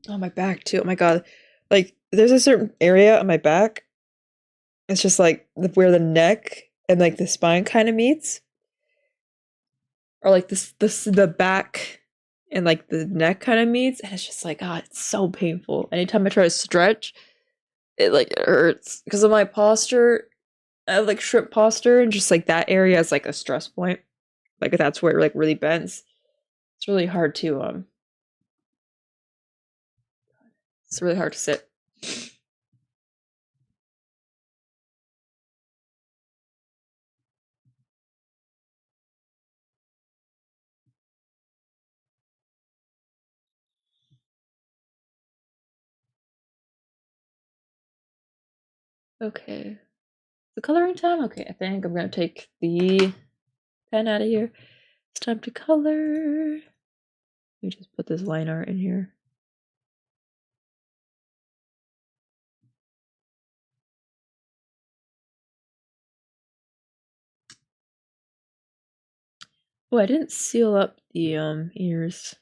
Oh, my back too. Oh my god. Like, there's a certain area on my back. It's just like where the neck and like the spine kind of meets. Or like this the back and like the neck kind of meets. And it's just like, God, it's so painful. Anytime I try to stretch, it hurts. Because of my posture. I have like shrimp posture, and just like that area is like a stress point. Like that's where it like really bends. It's really hard to it's really hard to sit. Okay. The coloring time? Okay, I think I'm gonna take the pen out of here. It's time to color. Let me just put this line art in here. Oh, I didn't seal up the ears.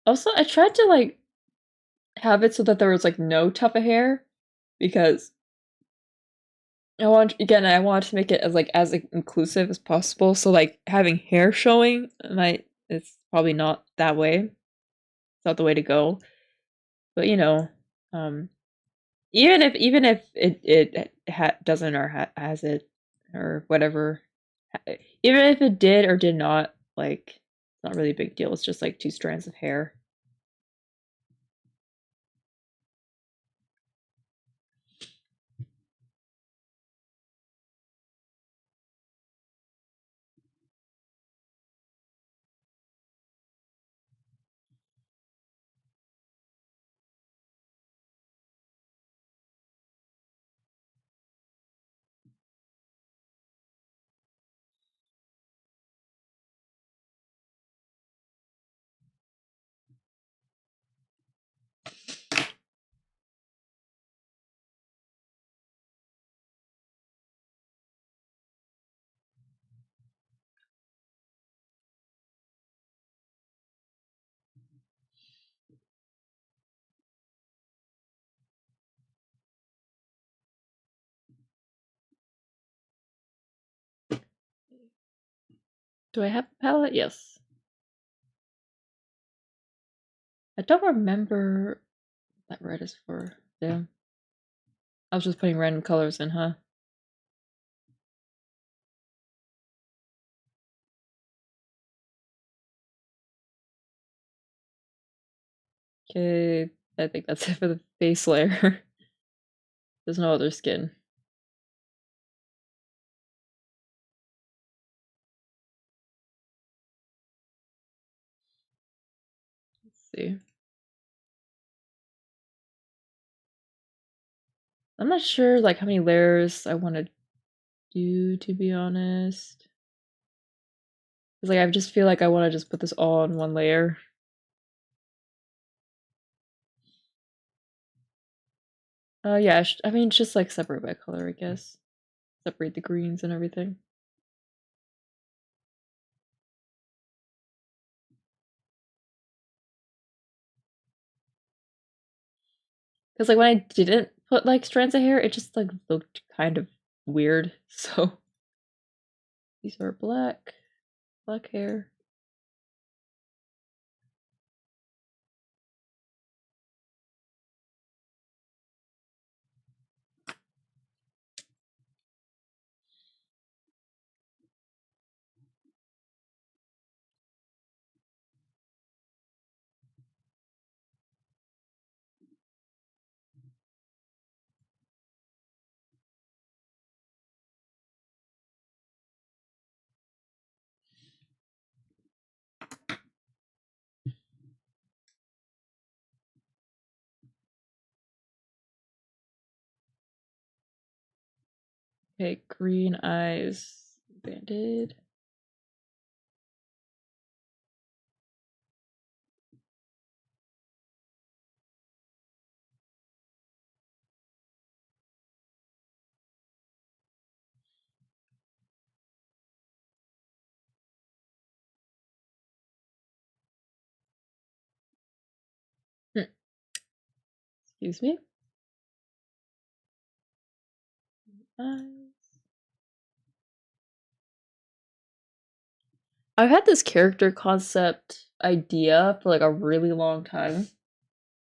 Also, I tried to like have it so that there was like no tuft of hair because I wanted to make it as like as inclusive as possible. So like having hair showing might it's probably not that way. It's not the way to go. But um even if it doesn't or has it or whatever, even if it did or did not, like it's not really a big deal. It's just like two strands of hair. Do I have a palette? Yes. I don't remember what that red is for. Damn. I was just putting random colors in, huh? Okay, I think that's it for the base layer. There's no other skin. Let's see. I'm not sure like how many layers I want to do, to be honest. Cause like I just feel like I want to just put this all on one layer. Yeah, I mean just like separate by color, I guess. Separate the greens and everything. Cause like when I didn't put like strands of hair, it just like looked kind of weird. So these are black hair. Okay, green eyes banded. Excuse me. Eyes. I've had this character concept idea for like a really long time.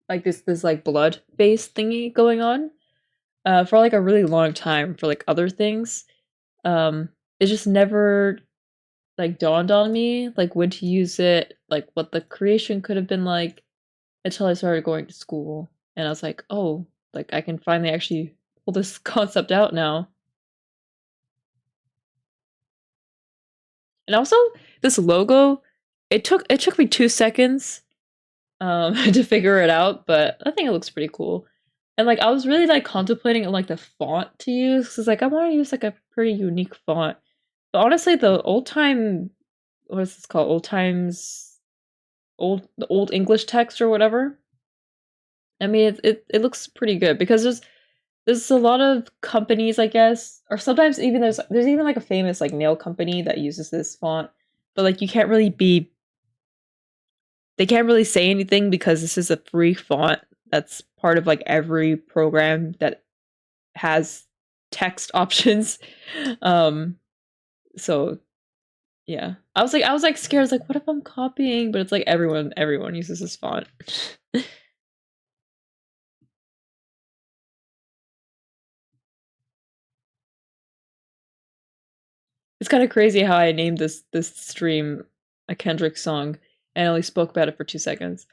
Like this like blood based thingy going on. For like a really long time for like other things. It just never like dawned on me like when to use it, like what the creation could have been like until I started going to school. And I was like, oh, like I can finally actually pull this concept out now. And also this logo, it took me 2 seconds to figure it out, but I think it looks pretty cool. And like I was really like contemplating on like the font to use because like I want to use like a pretty unique font. But honestly, the old time, what is this called? Old times, the old English text or whatever. I mean, it looks pretty good because there's a lot of companies, I guess, or sometimes even there's even like a famous like nail company that uses this font, but like you can't really be they can't really say anything because this is a free font that's part of like every program that has text options. Um, so yeah, I was like scared. I was like, what if I'm copying? But it's like everyone uses this font. It's kind of crazy how I named this stream a Kendrick song and only spoke about it for 2 seconds.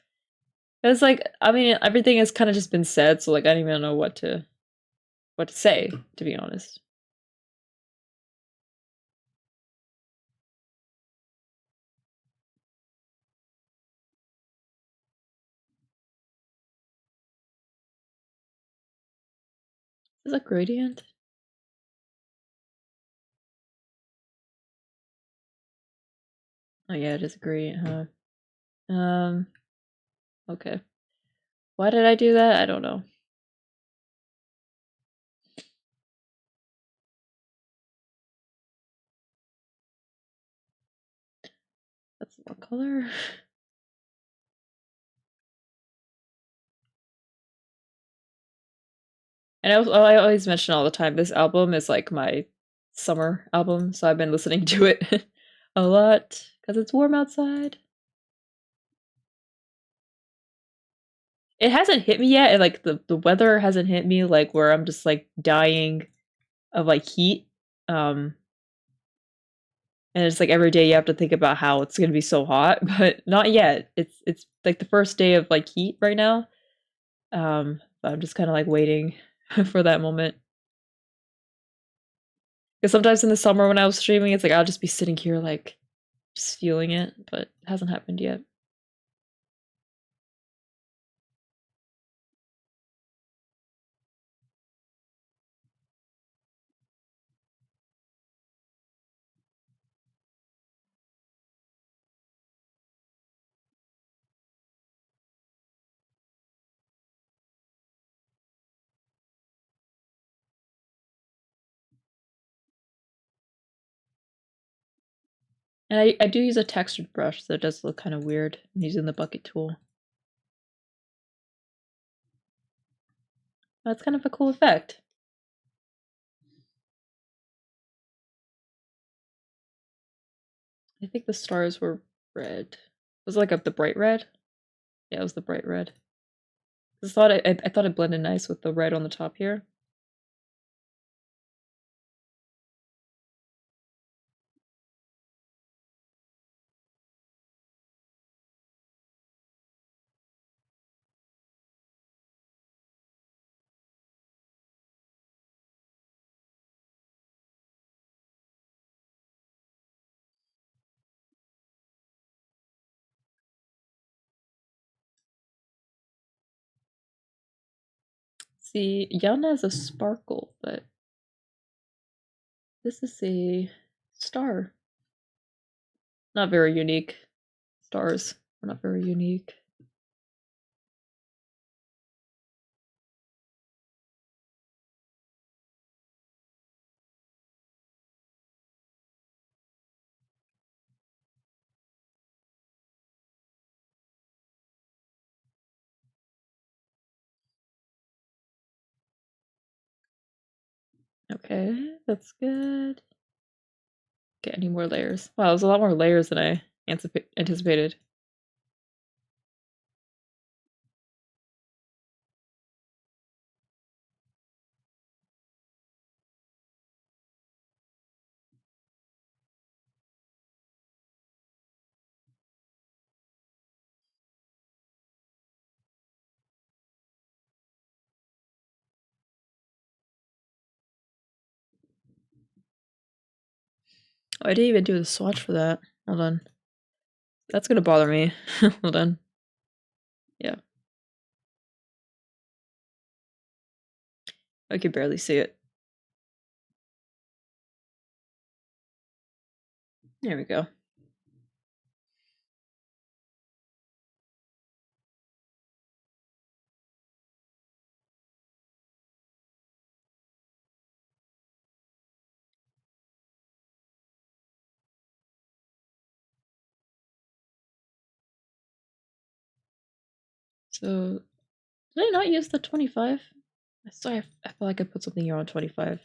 It's like, I mean, everything has kind of just been said, so like I don't even know what to say, to be honest. Is that gradient? Oh yeah, it is a gradient, huh? Okay. Why did I do that? I don't know. That's what color? And I always mention all the time, this album is like my summer album, so I've been listening to it a lot because it's warm outside. It hasn't hit me yet, and like the weather hasn't hit me like where I'm just like dying of like heat. Um, and it's like every day you have to think about how it's gonna be so hot, but not yet. It's like the first day of like heat right now. But I'm just kind of like waiting for that moment. Because sometimes in the summer when I was streaming, it's like I'll just be sitting here like just feeling it, but it hasn't happened yet. And I do use a textured brush, so it does look kind of weird using the bucket tool. That's kind of a cool effect. I think the stars were red. Was it like the bright red? Yeah, it was the bright red. I thought it blended nice with the red on the top here. See, Yana is a sparkle, but this is a star. Not very unique. Stars are not very unique. Okay, that's good. Get any more layers? Wow, there's a lot more layers than I anticipated. Oh, I didn't even do the swatch for that. Hold on. That's gonna bother me. Hold on. Yeah, I can barely see it. There we go. So, did I not use the 25? I feel like I put something here on 25.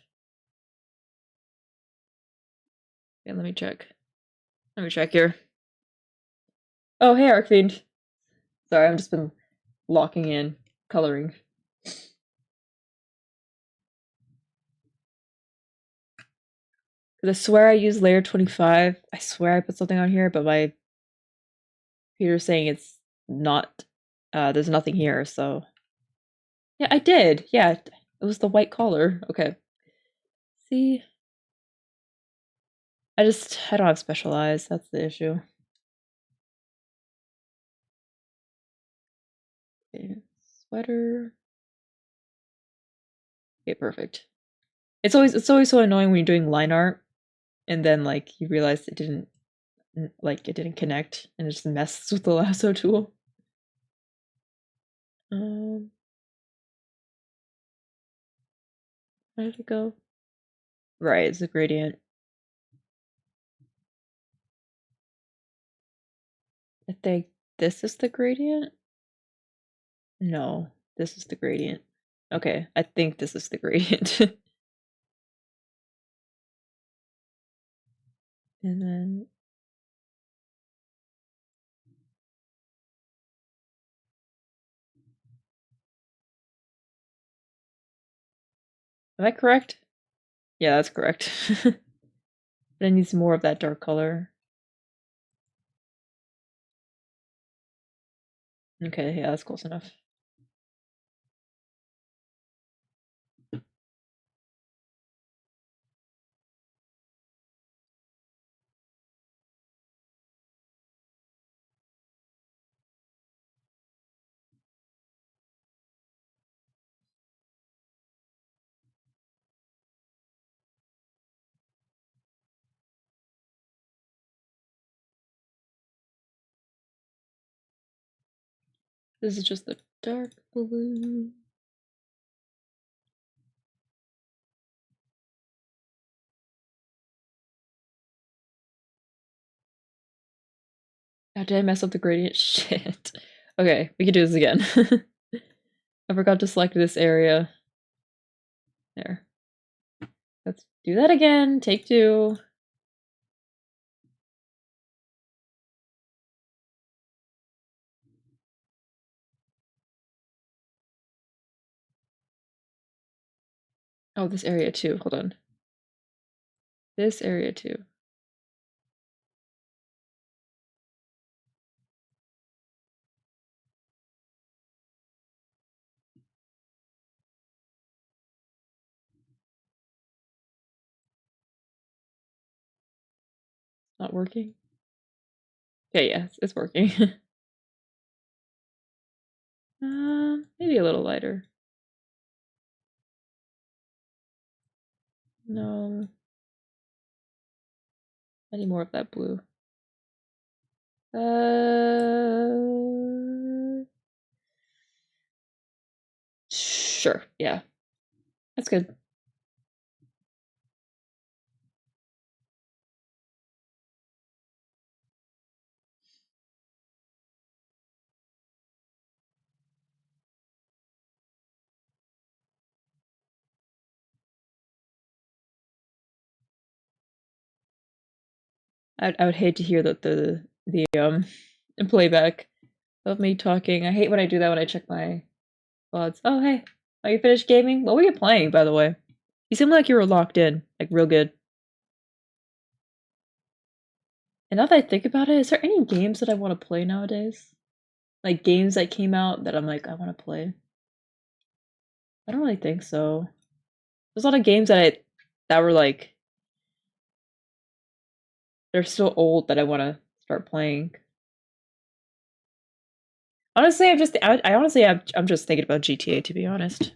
Okay, let me check. Let me check here. Oh, hey, Arcfiend. Sorry, I've just been locking in coloring. I swear I used layer 25. I swear I put something on here, but my computer's saying it's not, there's nothing here, so. Yeah, I did. Yeah, it was the white collar. Okay. See? I don't have specialized. That's the issue. Okay, sweater. Okay, perfect. It's always so annoying when you're doing line art and then like you realize it didn't connect and it just messes with the lasso tool. Where did it go? Right, it's a gradient. I think this is the gradient? No, this is the gradient. Okay, I think this is the gradient. And then am I correct? Yeah, that's correct. But I need some more of that dark color. Okay, yeah, that's close enough. This is just the dark blue. Oh, did I mess up the gradient? Shit. Okay, we can do this again. I forgot to select this area. There. Let's do that again. Take two. Oh, this area too. Hold on. This area too. Not working? Okay, yeah, it's working. Maybe a little lighter. No. I need more of that blue. Sure, yeah. That's good. I would hate to hear that the playback of me talking. I hate when I do that when I check my VODs. Oh, hey. Are you finished gaming? What were you playing, by the way? You seem like you were locked in, like real good. And now that I think about it, is there any games that I want to play nowadays? Like games that came out that I'm like, I want to play? I don't really think so. There's a lot of games that were like they're still old that I want to start playing. Honestly, I honestly I'm just thinking about GTA to be honest.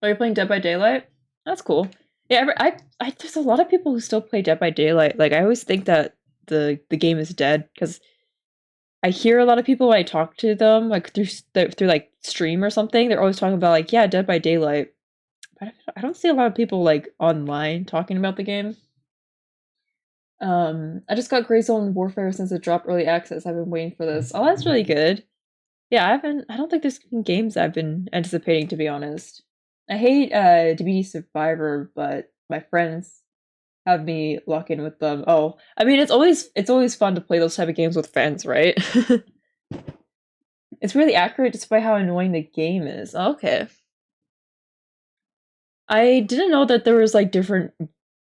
Are you playing Dead by Daylight? That's cool. Yeah, there's a lot of people who still play Dead by Daylight. Like I always think that the game is dead because I hear a lot of people when I talk to them, like through like stream or something, they're always talking about like, yeah, Dead by Daylight. But I don't see a lot of people like online talking about the game. I just got Gray Zone Warfare since it dropped early access. I've been waiting for this. Oh, that's really good. Yeah, I don't think there's been games I've been anticipating, to be honest. I hate DBD Survivor, but my friends have me lock in with them. Oh, I mean it's always fun to play those type of games with friends, right? It's really accurate despite how annoying the game is. Okay. I didn't know that there was like different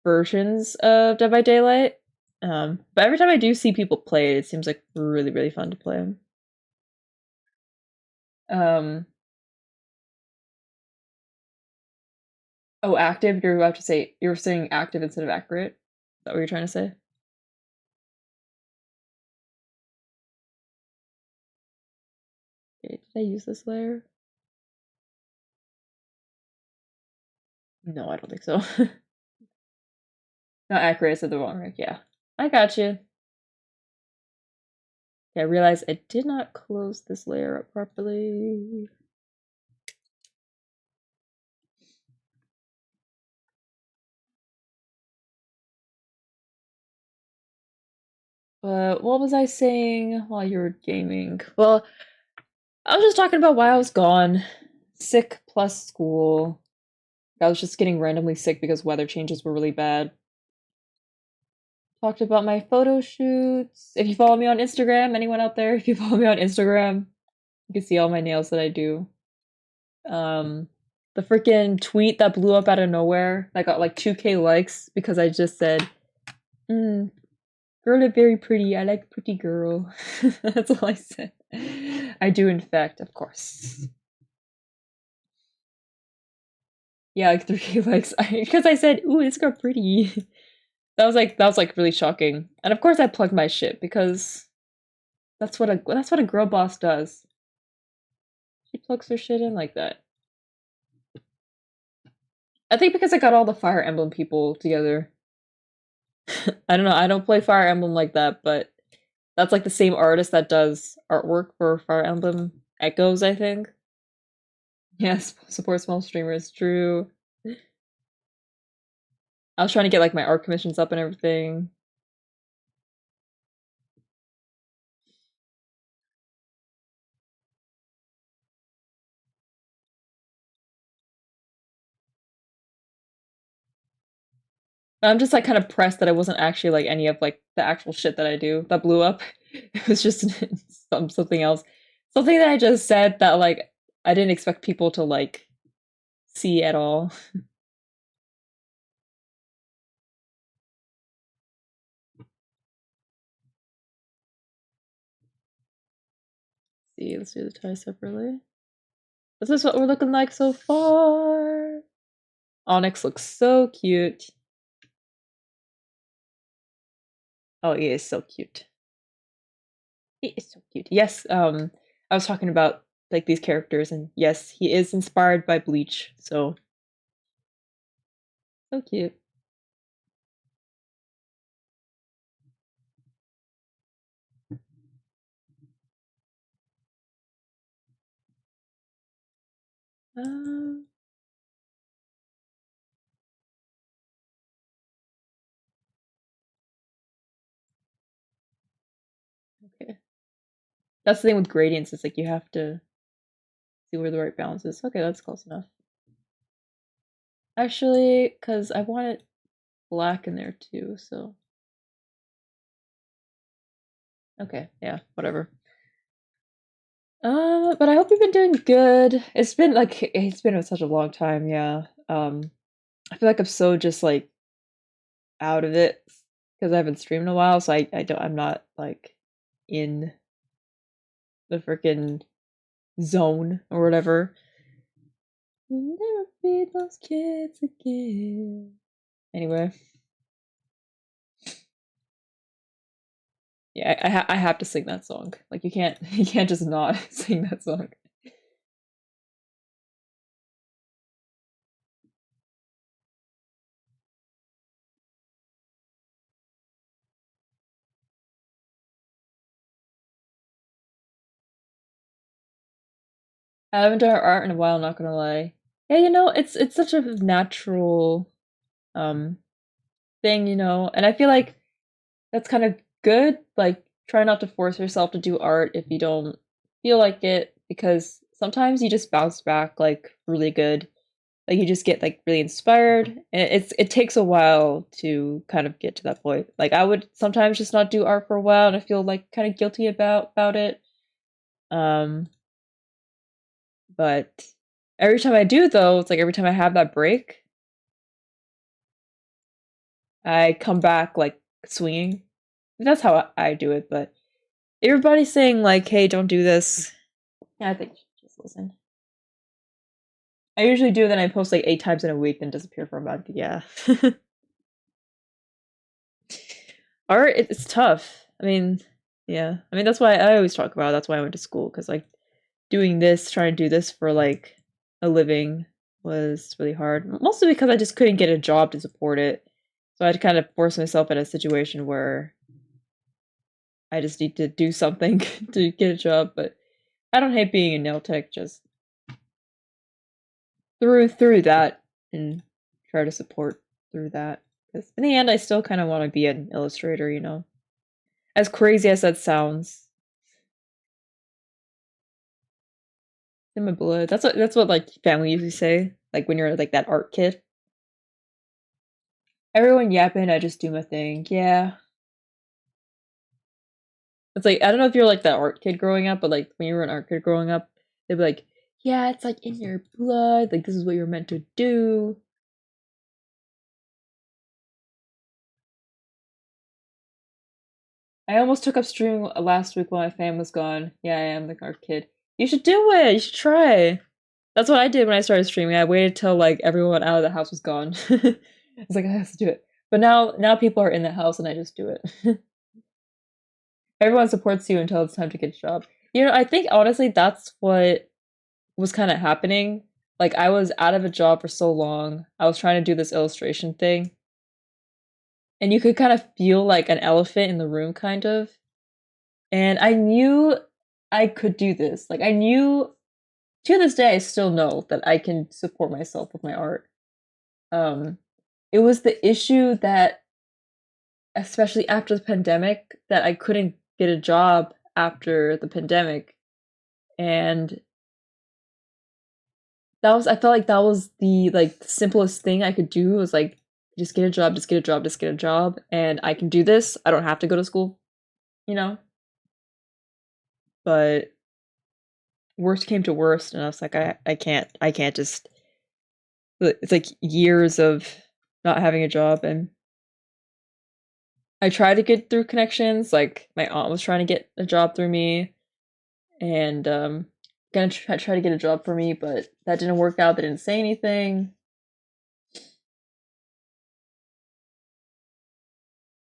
versions of Dead by Daylight. But every time I do see people play it, it seems like really, really fun to play. Um, oh, active. You're about to say you're saying active instead of accurate. Is that what you're trying to say? Okay, did I use this layer? No, I don't think so. Not accurate. I said the wrong rank. Yeah, I got you. Okay, I realized I did not close this layer up properly. But what was I saying while you were gaming? Well, I was just talking about why I was gone. Sick plus school. I was just getting randomly sick because weather changes were really bad. Talked about my photo shoots. If you follow me on Instagram, anyone out there, if you follow me on Instagram, you can see all my nails that I do. Um, the freaking tweet that blew up out of nowhere that got like 2K likes because I just said, mm, girl are very pretty. I like pretty girl. That's all I said. I do, in fact, of course. Yeah, like 3K likes. Because I said, ooh, this girl pretty. That was like really shocking. And of course I plugged my shit because that's what a girl boss does. She plugs her shit in like that. I think because I got all the Fire Emblem people together. I don't know, I don't play Fire Emblem like that, but that's like the same artist that does artwork for Fire Emblem Echoes, I think. Yes, support small streamers, true. I was trying to get like my art commissions up and everything. I'm just like kind of pressed that it wasn't actually like any of like the actual shit that I do that blew up. It was just something else. Something that I just said that like I didn't expect people to like see at all. See, let's do the tie separately. This is what we're looking like so far. Onyx looks so cute. Oh, he is so cute. He is so cute. Yes, I was talking about like these characters, and yes, he is inspired by Bleach, so so cute. Um, okay. That's the thing with gradients, it's like you have to see where the right balance is. Okay, that's close enough. Actually, because I want it black in there too, so. Okay, yeah, whatever. But I hope you've been doing good. It's been such a long time, yeah. I feel like I'm so just like out of it because I haven't streamed in a while, so I'm not like in the freaking zone or whatever. We'll never be those kids again. Anyway, yeah, I have to sing that song. Like you can't just not sing that song. I haven't done art in a while, not gonna lie. Yeah, it's such a natural um thing, and I feel like that's kind of good. Like, try not to force yourself to do art if you don't feel like it, because sometimes you just bounce back like really good. Like you just get like really inspired, and it takes a while to kind of get to that point. Like I would sometimes just not do art for a while, and I feel like kind of guilty about it. Um, but every time I do, though, it's like every time I have that break, I come back like swinging. That's how I do it. But everybody's saying like, "Hey, don't do this." Yeah, I think you should just listen. I usually do, then I post like 8 times in a week, then disappear for a month. Yeah. Art, it's tough. I mean, yeah. I mean, that's why I always talk about it. That's why I went to school, because like doing this, trying to do this for like a living was really hard. Mostly because I just couldn't get a job to support it. So I had to kind of force myself in a situation where I just need to do something to get a job. But I don't hate being a nail tech, just through that and try to support through that. Because in the end, I still kind of want to be an illustrator. As crazy as that sounds, in my blood. That's what like family usually say. Like when you're like that art kid. Everyone yapping, I just do my thing. Yeah. It's like I don't know if you're like that art kid growing up, but like when you were an art kid growing up, they'd be like, yeah, it's like in your blood, like this is what you're meant to do. I almost took up streaming last week while my fam was gone. Yeah, I am the art kid. You should do it. You should try. That's what I did when I started streaming. I waited till like everyone out of the house was gone. I was like, I have to do it. But now people are in the house and I just do it. Everyone supports you until it's time to get a job. I think honestly that's what was kind of happening. Like I was out of a job for so long. I was trying to do this illustration thing, and you could kind of feel like an elephant in the room kind of. And I knew I could do this. Like I knew to this day I still know that I can support myself with my art. Um it was the issue that especially after the pandemic that I couldn't get a job after the pandemic, and I felt like that was the like simplest thing I could do was like just get a job, just get a job, just get a job, and I can do this. I don't have to go to school, you know? But worst came to worst, and I was like, I can't just it's like years of not having a job. And I tried to get through connections, like my aunt was trying to get a job through me, and gonna try to get a job for me, but that didn't work out. They didn't say anything.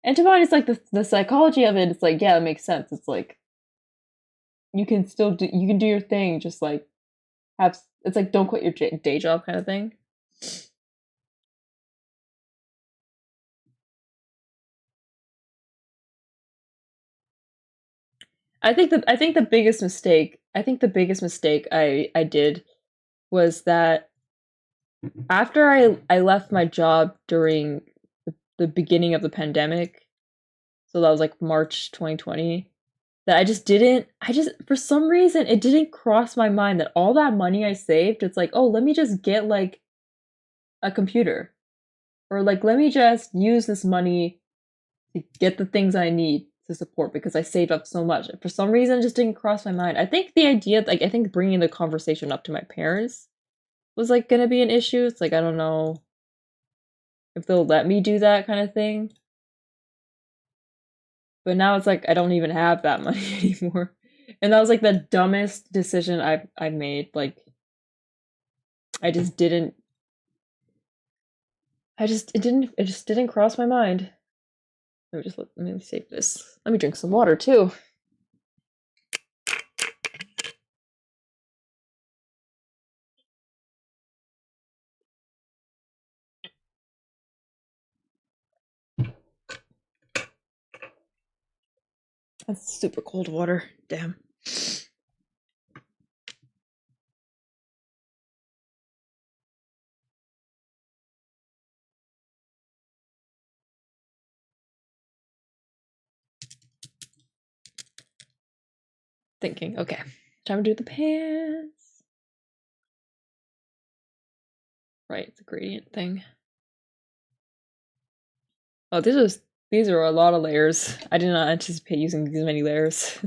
And to be honest, like the psychology of it, it's like, yeah, it makes sense. It's like you can do your thing, just like have it's like don't quit your day job kind of thing. I think the biggest mistake I did was that after I left my job during the beginning of the pandemic, so that was like March 2020, that I just for some reason it didn't cross my mind that all that money I saved, it's like, oh, let me just get like a computer, or like let me just use this money to get the things I need to support because I saved up so much. For some reason, it just didn't cross my mind. I think the idea, like, I think bringing the conversation up to my parents was like gonna be an issue. It's like I don't know if they'll let me do that kind of thing. But now it's like I don't even have that money anymore, and that was like the dumbest decision I made. Like I just didn't. It just didn't cross my mind. Let me save this. Let me drink some water too. That's super cold water. Damn. Thinking, okay, time to do the pants. Right, it's a gradient thing. Oh, these are a lot of layers. I did not anticipate using these many layers.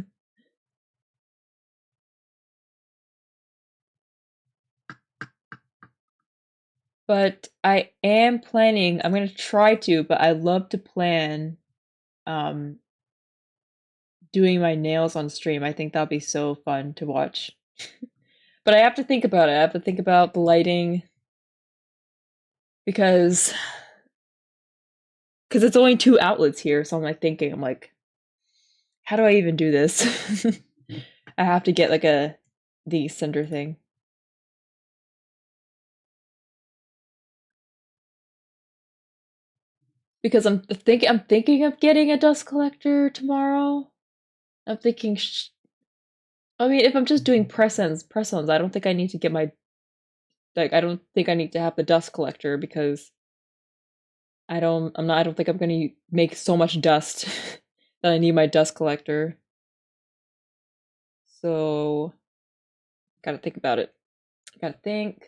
But I am planning, I'm gonna try to, but I love to plan doing my nails on stream. I think that'll be so fun to watch. But I have to think about it. I have to think about the lighting because it's only 2 outlets here, so I'm like thinking, I'm like, how do I even do this? I have to get like the center thing. Because I'm thinking of getting a dust collector tomorrow. I'm thinking I mean, if I'm just doing press-ons, I don't think I need to get my I don't think I need to have the dust collector because I don't think I'm gonna make so much dust that I need my dust collector. So gotta think about it. Gotta think.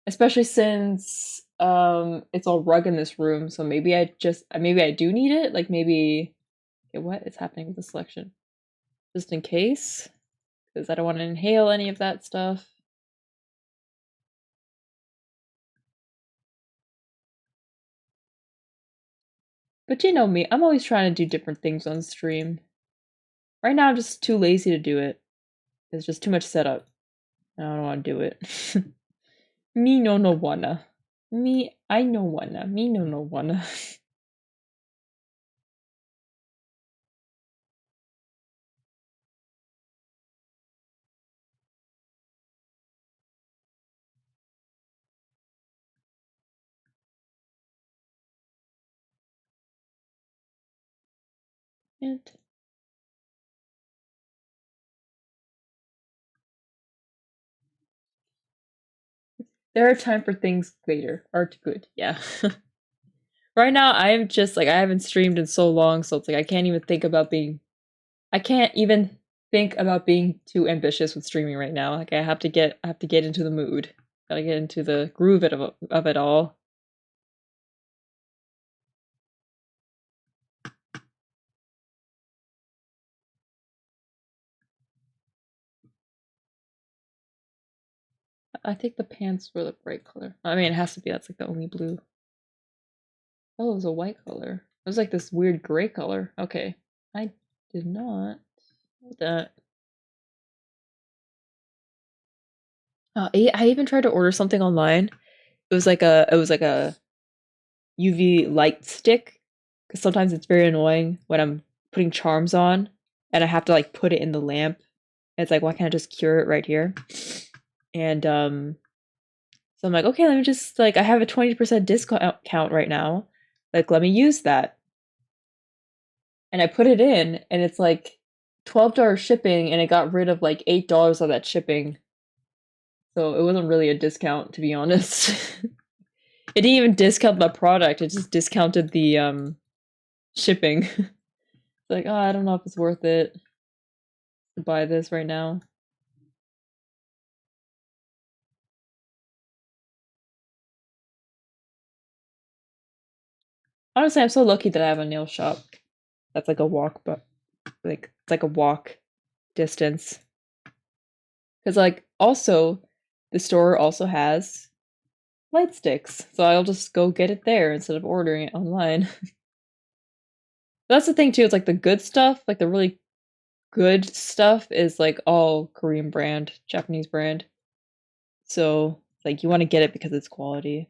Especially since it's all rug in this room, so maybe I do need it. Like maybe okay, what is happening with the selection? Just in case. Because I don't want to inhale any of that stuff. But you know me, I'm always trying to do different things on stream. Right now I'm just too lazy to do it. It's just too much setup. I don't want to do it. Me no wanna. Me, I no wanna. Me no wanna. And there are time for things later. Art good, yeah. Right now I'm just like I haven't streamed in so long, so it's like I can't even think about being too ambitious with streaming right now. Like I have to get into the mood. Gotta get into the groove of it all. I think the pants were the bright color. I mean, it has to be. That's like the only blue. Oh, it was a white color. It was like this weird gray color. Okay. I did not know that. I even tried to order something online. It was like a UV light stick. Because sometimes it's very annoying when I'm putting charms on and I have to like put it in the lamp. It's like, why can't I just cure it right here? And so I'm like, okay, let me just like I have a 20% discount right now. Like, let me use that. And I put it in, and it's like $12 shipping, and it got rid of like $8 of that shipping. So it wasn't really a discount, to be honest. It didn't even discount the product; it just discounted the shipping. It's like, oh, I don't know if it's worth it to buy this right now. Honestly, I'm so lucky that I have a nail shop. That's like a walk, but like it's like a walk distance. Because like also, the store also has light sticks, so I'll just go get it there instead of ordering it online. That's the thing too. It's like the good stuff, like the really good stuff, is like all Korean brand, Japanese brand. So like you want to get it because it's quality.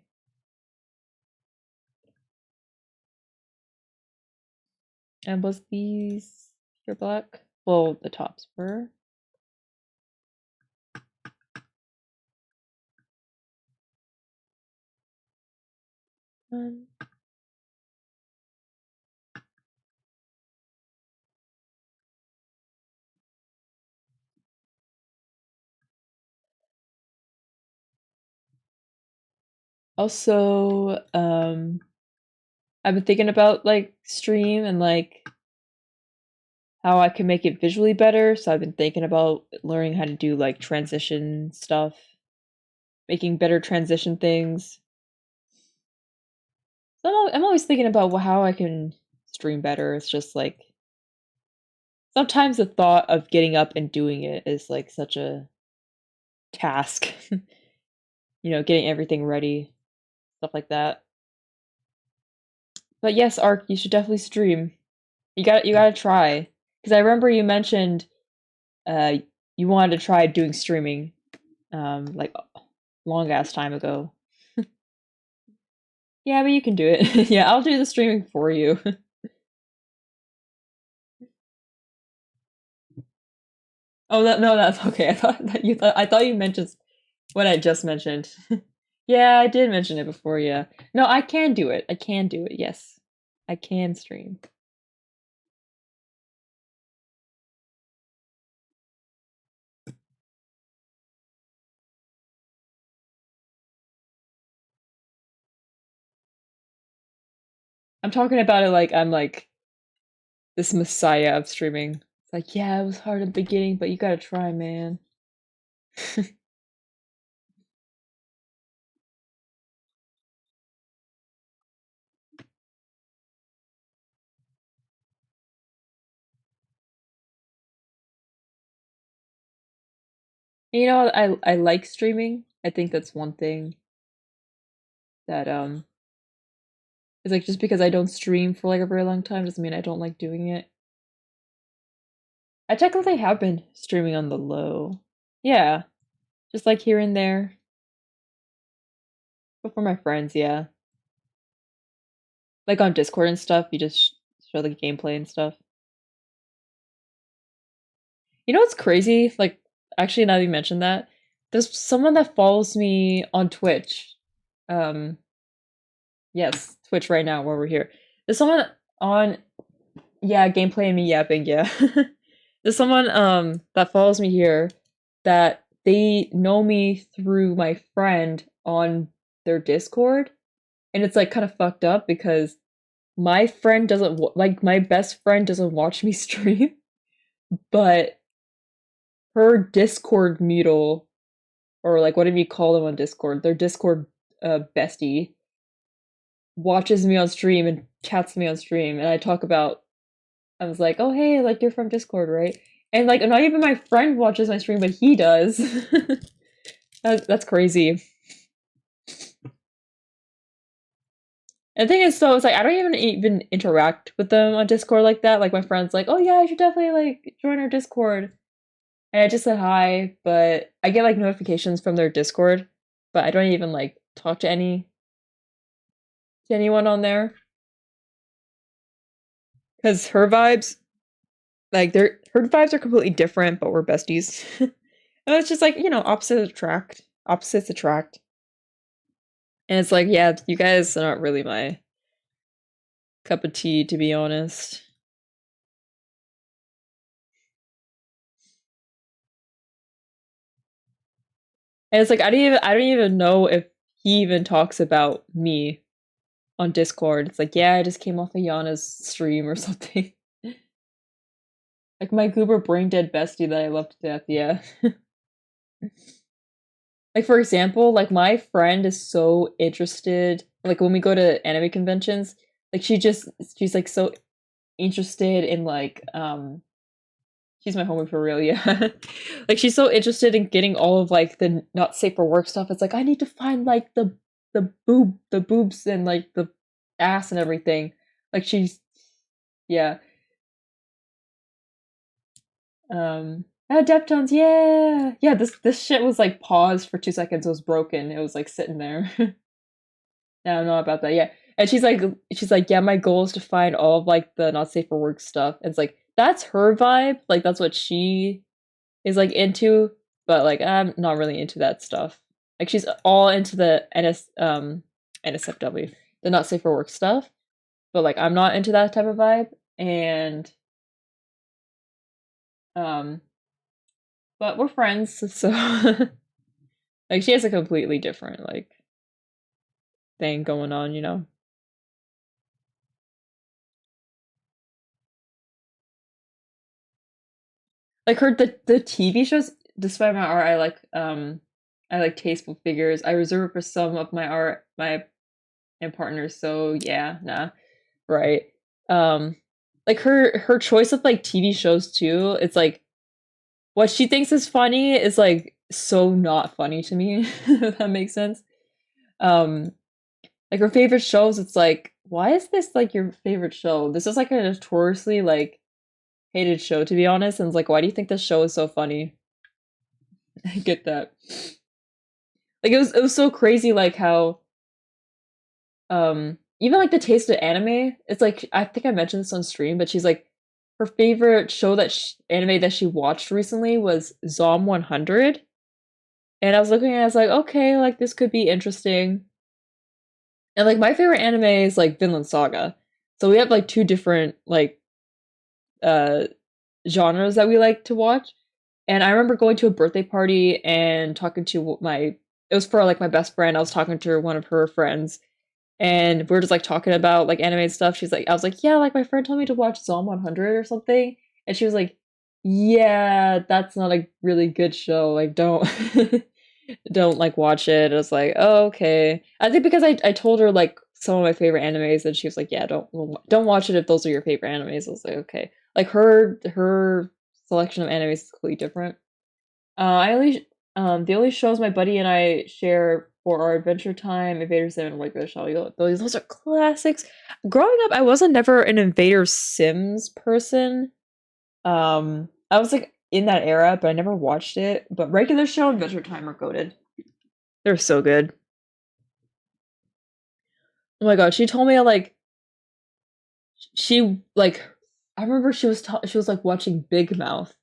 And was these pure black? Well, the tops were. Um, Also, I've been thinking about like stream and like how I can make it visually better. So I've been thinking about learning how to do like transition stuff, making better transition things. So I'm always thinking about how I can stream better. It's just like sometimes the thought of getting up and doing it is like such a task. Getting everything ready, stuff like that. But yes, Ark, you should definitely stream. You gotta try. Because I remember you mentioned uh you wanted to try doing streaming like long ass time ago. Yeah, but you can do it. Yeah, I'll do the streaming for you. Oh, no, that's okay. I thought you mentioned what I just mentioned. Yeah, I did mention it before, yeah. No, I can do it. I can do it. Yes. I can stream. I'm talking about it like I'm like this messiah of streaming. It's like, yeah, it was hard at the beginning, but you gotta try, man. I like streaming. I think that's one thing that is like just because I don't stream for like a very long time doesn't mean I don't like doing it. I technically have been streaming on the low. Yeah, just like here and there. But for my friends, yeah. Like on Discord and stuff, you just show the gameplay and stuff. You know what's crazy? Like, actually, now that you mentioned that, there's someone that follows me on Twitch. Um, yes, Twitch right now where we're here. There's someone on, yeah, gameplay and me yapping, yeah. There's someone that follows me here that they know me through my friend on their Discord, and it's like kind of fucked up because my friend doesn't like my best friend doesn't watch me stream, but her Discord mutual or like whatever you call them on Discord, their Discord bestie watches me on stream and chats me on stream, and I was like, oh hey, like you're from Discord, right? And like not even my friend watches my stream, but he does. That's crazy. And the thing is, so it's like I don't even interact with them on Discord like that. Like my friend's like, oh yeah, you should definitely like join our Discord. And I just said hi, but I get like notifications from their Discord, but I don't even like talk to anyone on there. Because her vibes, like her vibes are completely different, but we're besties. And it's just like, opposites attract. And it's like, yeah, you guys are not really my cup of tea, to be honest. And it's like I don't even know if he even talks about me on Discord. It's like, yeah, I just came off of Yana's stream or something. Like my goober brain dead bestie that I love to death, yeah. Like for example, like my friend is so interested, like when we go to anime conventions, like she's like so interested in like she's my homie for real, yeah. Like she's so interested in getting all of like the not safe for work stuff. It's like I need to find like the boobs and like the ass and everything. Like she's yeah. Deftones, yeah. Yeah, this shit was like paused for 2 seconds, it was broken. It was like sitting there. I don't know about that, yeah. And she's like, yeah, my goal is to find all of like the not safe for work stuff. And it's like that's her vibe. Like that's what she is like into, but like I'm not really into that stuff. Like she's all into the NSFW, the not safe for work stuff, but like I'm not into that type of vibe. And um but we're friends, so like she has a completely different like thing going on. Like her the TV shows, despite my art, I like tasteful figures. I reserve it for some of my art, my and partners. So yeah, nah, right. Um, like her choice of like TV shows too. It's like what she thinks is funny is like so not funny to me. If that makes sense. Um, like her favorite shows, it's like, why is this like your favorite show? This is like a notoriously like hated show, to be honest. And it's like, why do you think this show is so funny? I get that. Like it was so crazy, like how even like the taste of anime. It's like I think I mentioned this on stream, but she's like her favorite show anime that she watched recently was Zom 100. And I was looking at it, I was like, okay, like this could be interesting. And like my favorite anime is like Vinland Saga. So we have like two different like uh genres that we like to watch. And I remember going to a birthday party and talking to it was for like my best friend. I was talking to one of her friends and we are just like talking about like anime stuff. I was like, yeah, like my friend told me to watch Zom 100 or something. And she was like, yeah, that's not a really good show. Like, don't, don't like watch it. I was like, oh, okay. I think because I told her like some of my favorite animes and she was like, yeah, don't watch it if those are your favorite animes. I was like, okay. Like her selection of animes is completely different. I only the only shows my buddy and I share for our Adventure Time, Invader Sim, and Regular Show. Those are classics. Growing up, I wasn't never an Invader Sims person. I was like in that era, but I never watched it. But Regular Show and Adventure Time are goated. They're so good. Oh my god, she told me like she like I remember she was like watching Big Mouth,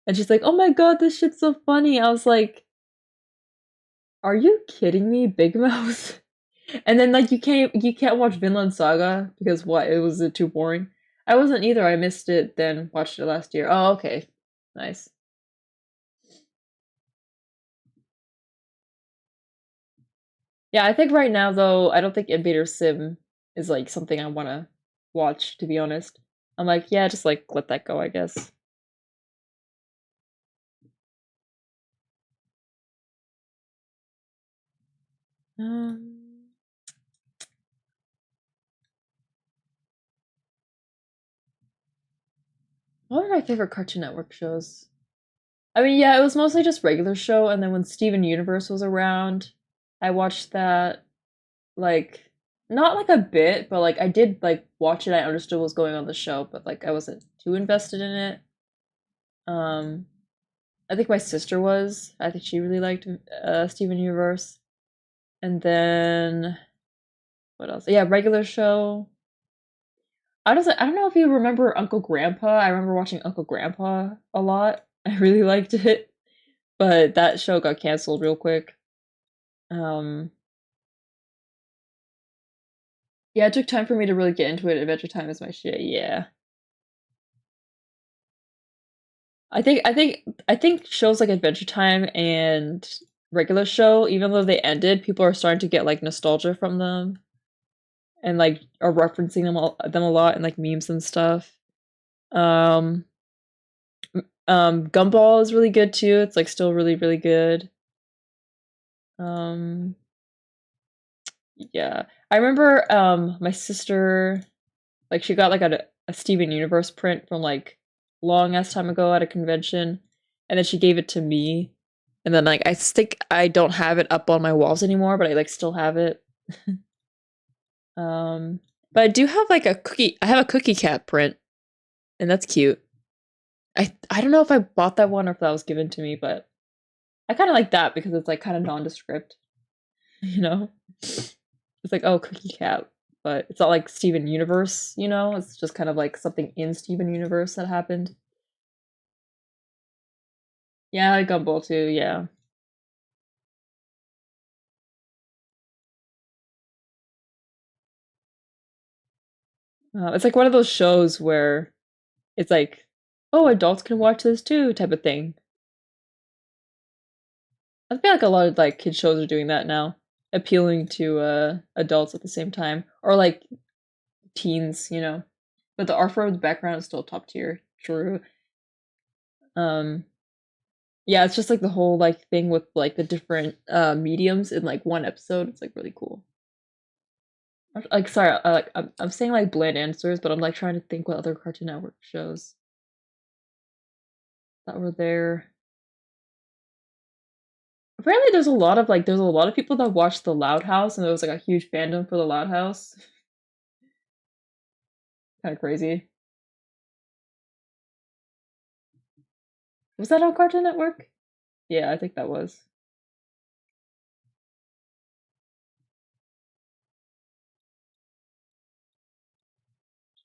and she's like, "Oh my god, this shit's so funny." I was like, "Are you kidding me, Big Mouth?" And then like you can't watch Vinland Saga because what? It was too boring. I wasn't either. I missed it, then watched it last year. Oh, okay. Nice. Yeah, I think right now though, I don't think Invader Sim is like something I want to watch, to be honest. I'm like, yeah, just like let that go, I guess. Um, what were my favorite Cartoon Network shows? I mean, yeah, it was mostly just regular show, and then when Steven Universe was around, I watched that. Like not like a bit, but like I did like watch it. I understood what was going on in the show, but like I wasn't too invested in it. Um, I think my sister was. I think she really liked Steven Universe. And then what else? Yeah, regular show. I don't know if you remember Uncle Grandpa. I remember watching Uncle Grandpa a lot. I really liked it, but that show got canceled real quick. Um, yeah, it took time for me to really get into it. Adventure Time is my shit. Yeah. I think shows like Adventure Time and regular show, even though they ended, people are starting to get like nostalgia from them and like are referencing them a lot in like memes and stuff. Um Gumball is really good too. It's like still really, really good. Um yeah. I remember my sister like she got like a Steven Universe print from like long ass time ago at a convention, and then she gave it to me. And then like I think I don't have it up on my walls anymore, but I like still have it. Um but I do have like I have a cookie cat print, and that's cute. I don't know if I bought that one or if that was given to me, but I kind of like that because it's like kind of nondescript, you know? It's like, oh, cookie cat, but it's not like Steven Universe, you know? It's just kind of like something in Steven Universe that happened. Yeah, I like Gumball too, yeah. It's like one of those shows where it's like, oh, adults can watch this too, type of thing. I feel like a lot of like kid shows are doing that now, appealing to adults at the same time, or like teens, you know. But the art for the background is still top tier. True. Yeah, it's just like the whole like thing with like the different mediums in like one episode. It's like really cool. Like sorry, like I'm saying like bland answers, but I'm like trying to think what other Cartoon Network shows that were there. Apparently, there's a lot of people that watched The Loud House, and there was like a huge fandom for The Loud House. Kind of crazy. Was that on Cartoon Network? Yeah, I think that was.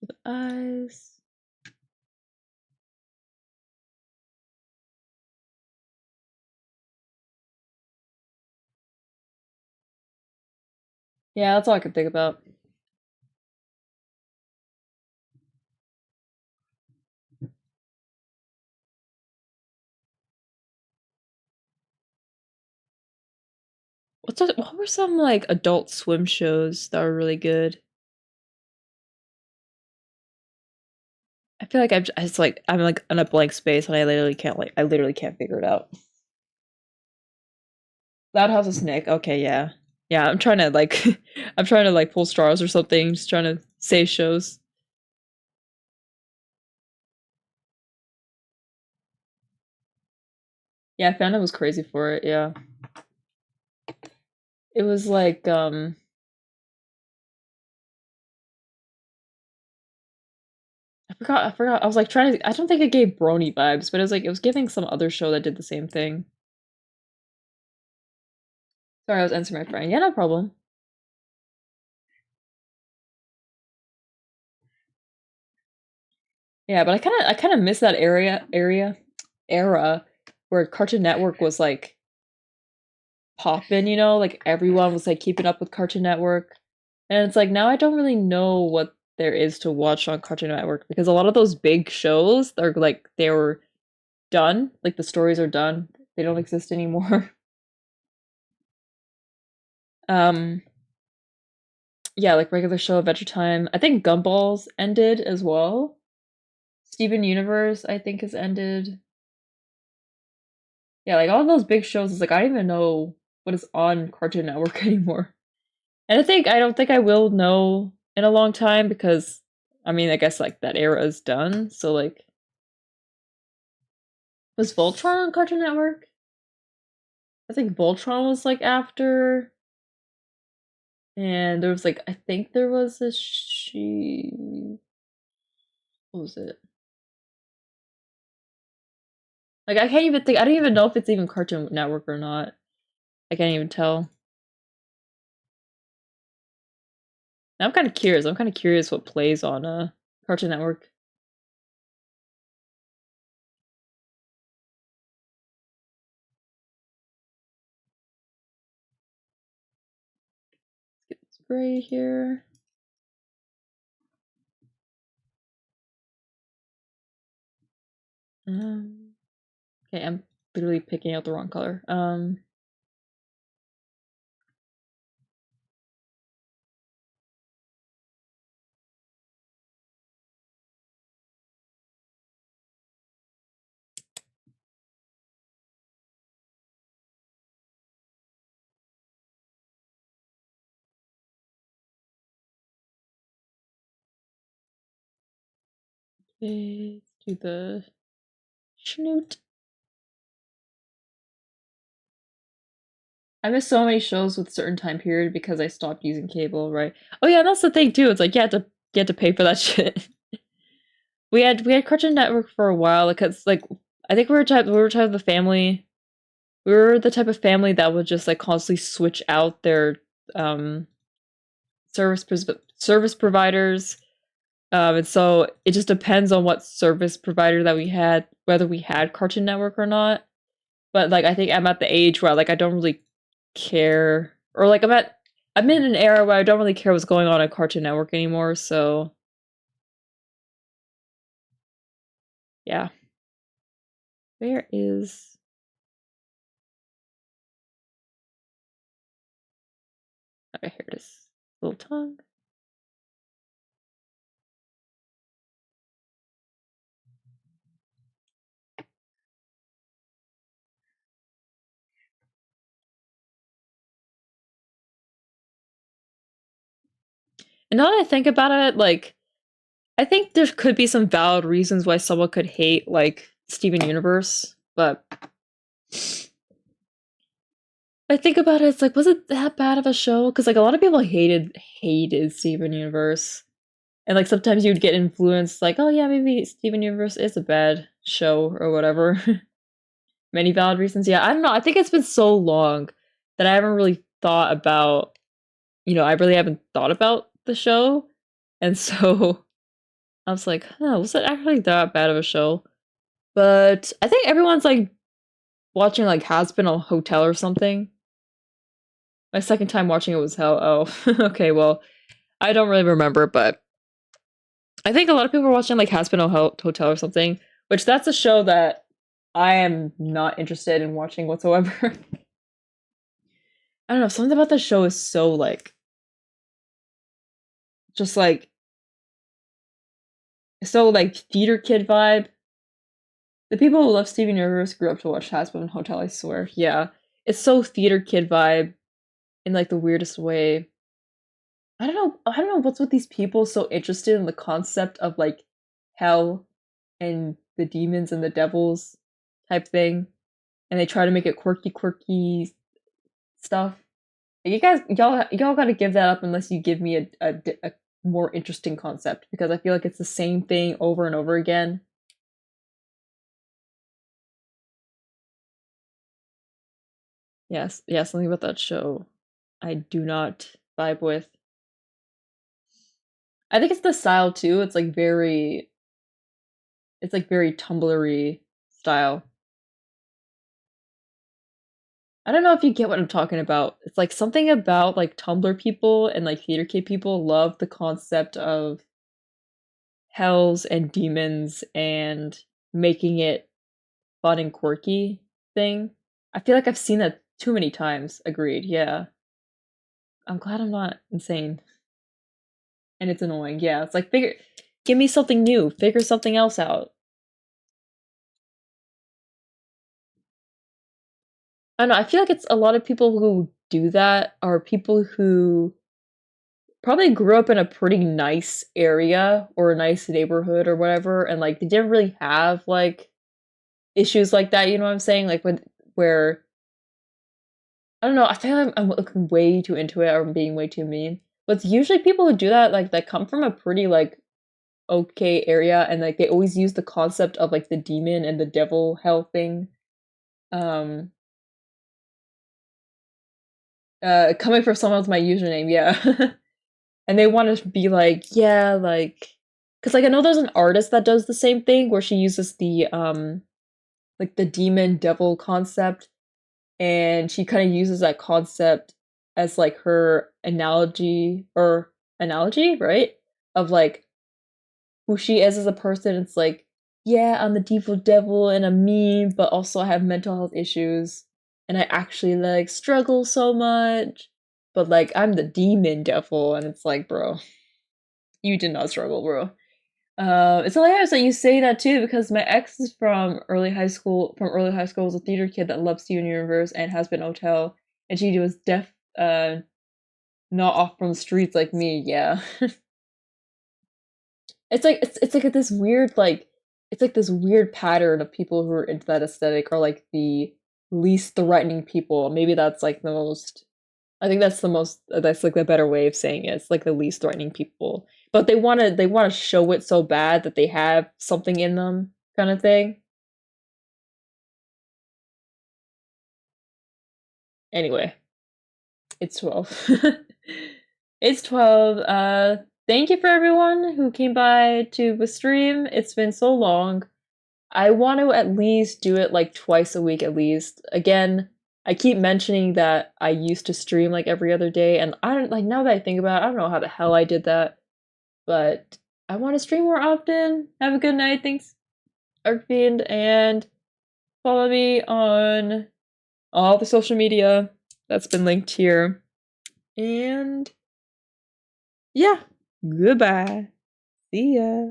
The eyes. Yeah, that's all I can think about. What were some like Adult Swim shows that were really good? I feel like I'm like in a blank space and I literally can't figure it out. Loud House of Snake. Okay, yeah. Yeah, I'm trying to like I'm trying to like pull straws or something, just trying to say shows. Yeah, fandom was crazy for it, yeah. It was like I forgot. I was like trying to I don't think it gave Brony vibes, but it was giving some other show that did the same thing. Sorry, I was answering my friend. Yeah, no problem. Yeah, but I kind of miss that era where Cartoon Network was like poppin', you know, like everyone was like keeping up with Cartoon Network. And it's like now I don't really know what there is to watch on Cartoon Network because a lot of those big shows are like they were done, like the stories are done. They don't exist anymore. Um yeah, like regular show Adventure Time. I think Gumballs ended as well. Steven Universe I think has ended. Yeah, like all those big shows is like I don't even know what is on Cartoon Network anymore. And I don't think I will know in a long time because I mean, I guess like that era is done. So like was Voltron on Cartoon Network? I think Voltron was like after and there was like I think there was a she what was it? Like I don't even know if it's even Cartoon Network or not. I can't even tell. I'm kind of curious. I'm kind of curious what plays on Cartoon Network. Let's get spray here. Okay, I'm literally picking out the wrong color. Okay, let's do the Schnoot. I miss so many shows with certain time period because I stopped using cable, right? Oh yeah, that's the thing too. It's like you had to pay for that shit. We had Cartoon Network for a while because like I think we were type of family. We were the type of family that would just like constantly switch out their um service providers. And so it just depends on what service provider that we had, whether we had Cartoon Network or not. But like I think I'm at the age where like I don't really care or like I'm in an era where I don't really care what's going on Cartoon Network anymore, so yeah. Where is okay, here it is. Little tongue. And now that I think about it, like I think there could be some valid reasons why someone could hate like Steven Universe, but I think about it, it's like, was it that bad of a show? Because like a lot of people hated Steven Universe, and like sometimes you'd get influenced, like, oh yeah, maybe Steven Universe is a bad show or whatever. Many valid reasons. Yeah, I don't know. I think it's been so long that I haven't really thought about, I really haven't thought about the show, and so I was like, huh, was it actually that bad of a show? But I think everyone's like watching like Has Been a Hotel or something. My second time watching it was hell. Oh, okay. Well, I don't really remember, but I think a lot of people are watching like Has Been a Hotel or something, which that's a show that I am not interested in watching whatsoever. I don't know. Something about the show is so like, just like, so like theater kid vibe. The people who love Steven Universe grew up to watch Has Been a Hotel, I swear. Yeah. It's so theater kid vibe in like the weirdest way. I don't know what's with these people so interested in the concept of like hell and the demons and the devils type thing, and they try to make it quirky stuff. Like, y'all got to give that up unless you give me a more interesting concept, because I feel like it's the same thing over and over again. Yes, yeah, something about that show I do not vibe with. I think it's the style too. It's like very Tumblr-y style. I don't know if you get what I'm talking about. It's like something about like Tumblr people and like theater kid people love the concept of hells and demons and making it fun and quirky thing. I feel like I've seen that too many times. Agreed. Yeah. I'm glad I'm not insane. And it's annoying. Yeah. It's like give me something new. Figure something else out. I don't know. I feel like it's a lot of people who do that are people who probably grew up in a pretty nice area or a nice neighborhood or whatever, and like they didn't really have like issues like that, you know what I'm saying? Like when where I don't know, I feel like I'm looking way too into it or I'm being way too mean. But it's usually people who do that like that come from a pretty like okay area, and like they always use the concept of like the demon and the devil hell thing. Um Coming from someone with my username, yeah. And they want to be like, yeah, like, because like I know there's an artist that does the same thing where she uses the like the demon devil concept, and she kind of uses that concept as like her analogy, right? Of like who she is as a person. It's like, yeah, I'm the evil devil and I'm mean, but also I have mental health issues, and I actually like struggle so much. But like I'm the demon devil, and it's like, bro, you did not struggle, bro. It's hilarious that you say that too, because my ex is from early high school. From early high school, was a theater kid that loves Steven Universe and Has Been Hotel, and she was not off from the streets like me. Yeah, it's like this weird like it's like this weird pattern of people who are into that aesthetic are like the least threatening people. Maybe that's like the most. I think that's the most. That's like the better way of saying it. It's like the least threatening people, but they want to show it so bad that they have something in them, kind of thing. Anyway, it's 12. It's 12. Thank you for everyone who came by to the stream. It's been so long. I want to at least do it like twice a week at least. Again, I keep mentioning that I used to stream like every other day, and I don't like now that I think about it, I don't know how the hell I did that, but I want to stream more often. Have a good night. Thanks, Arcfiend, and follow me on all the social media that's been linked here. And yeah, goodbye. See ya.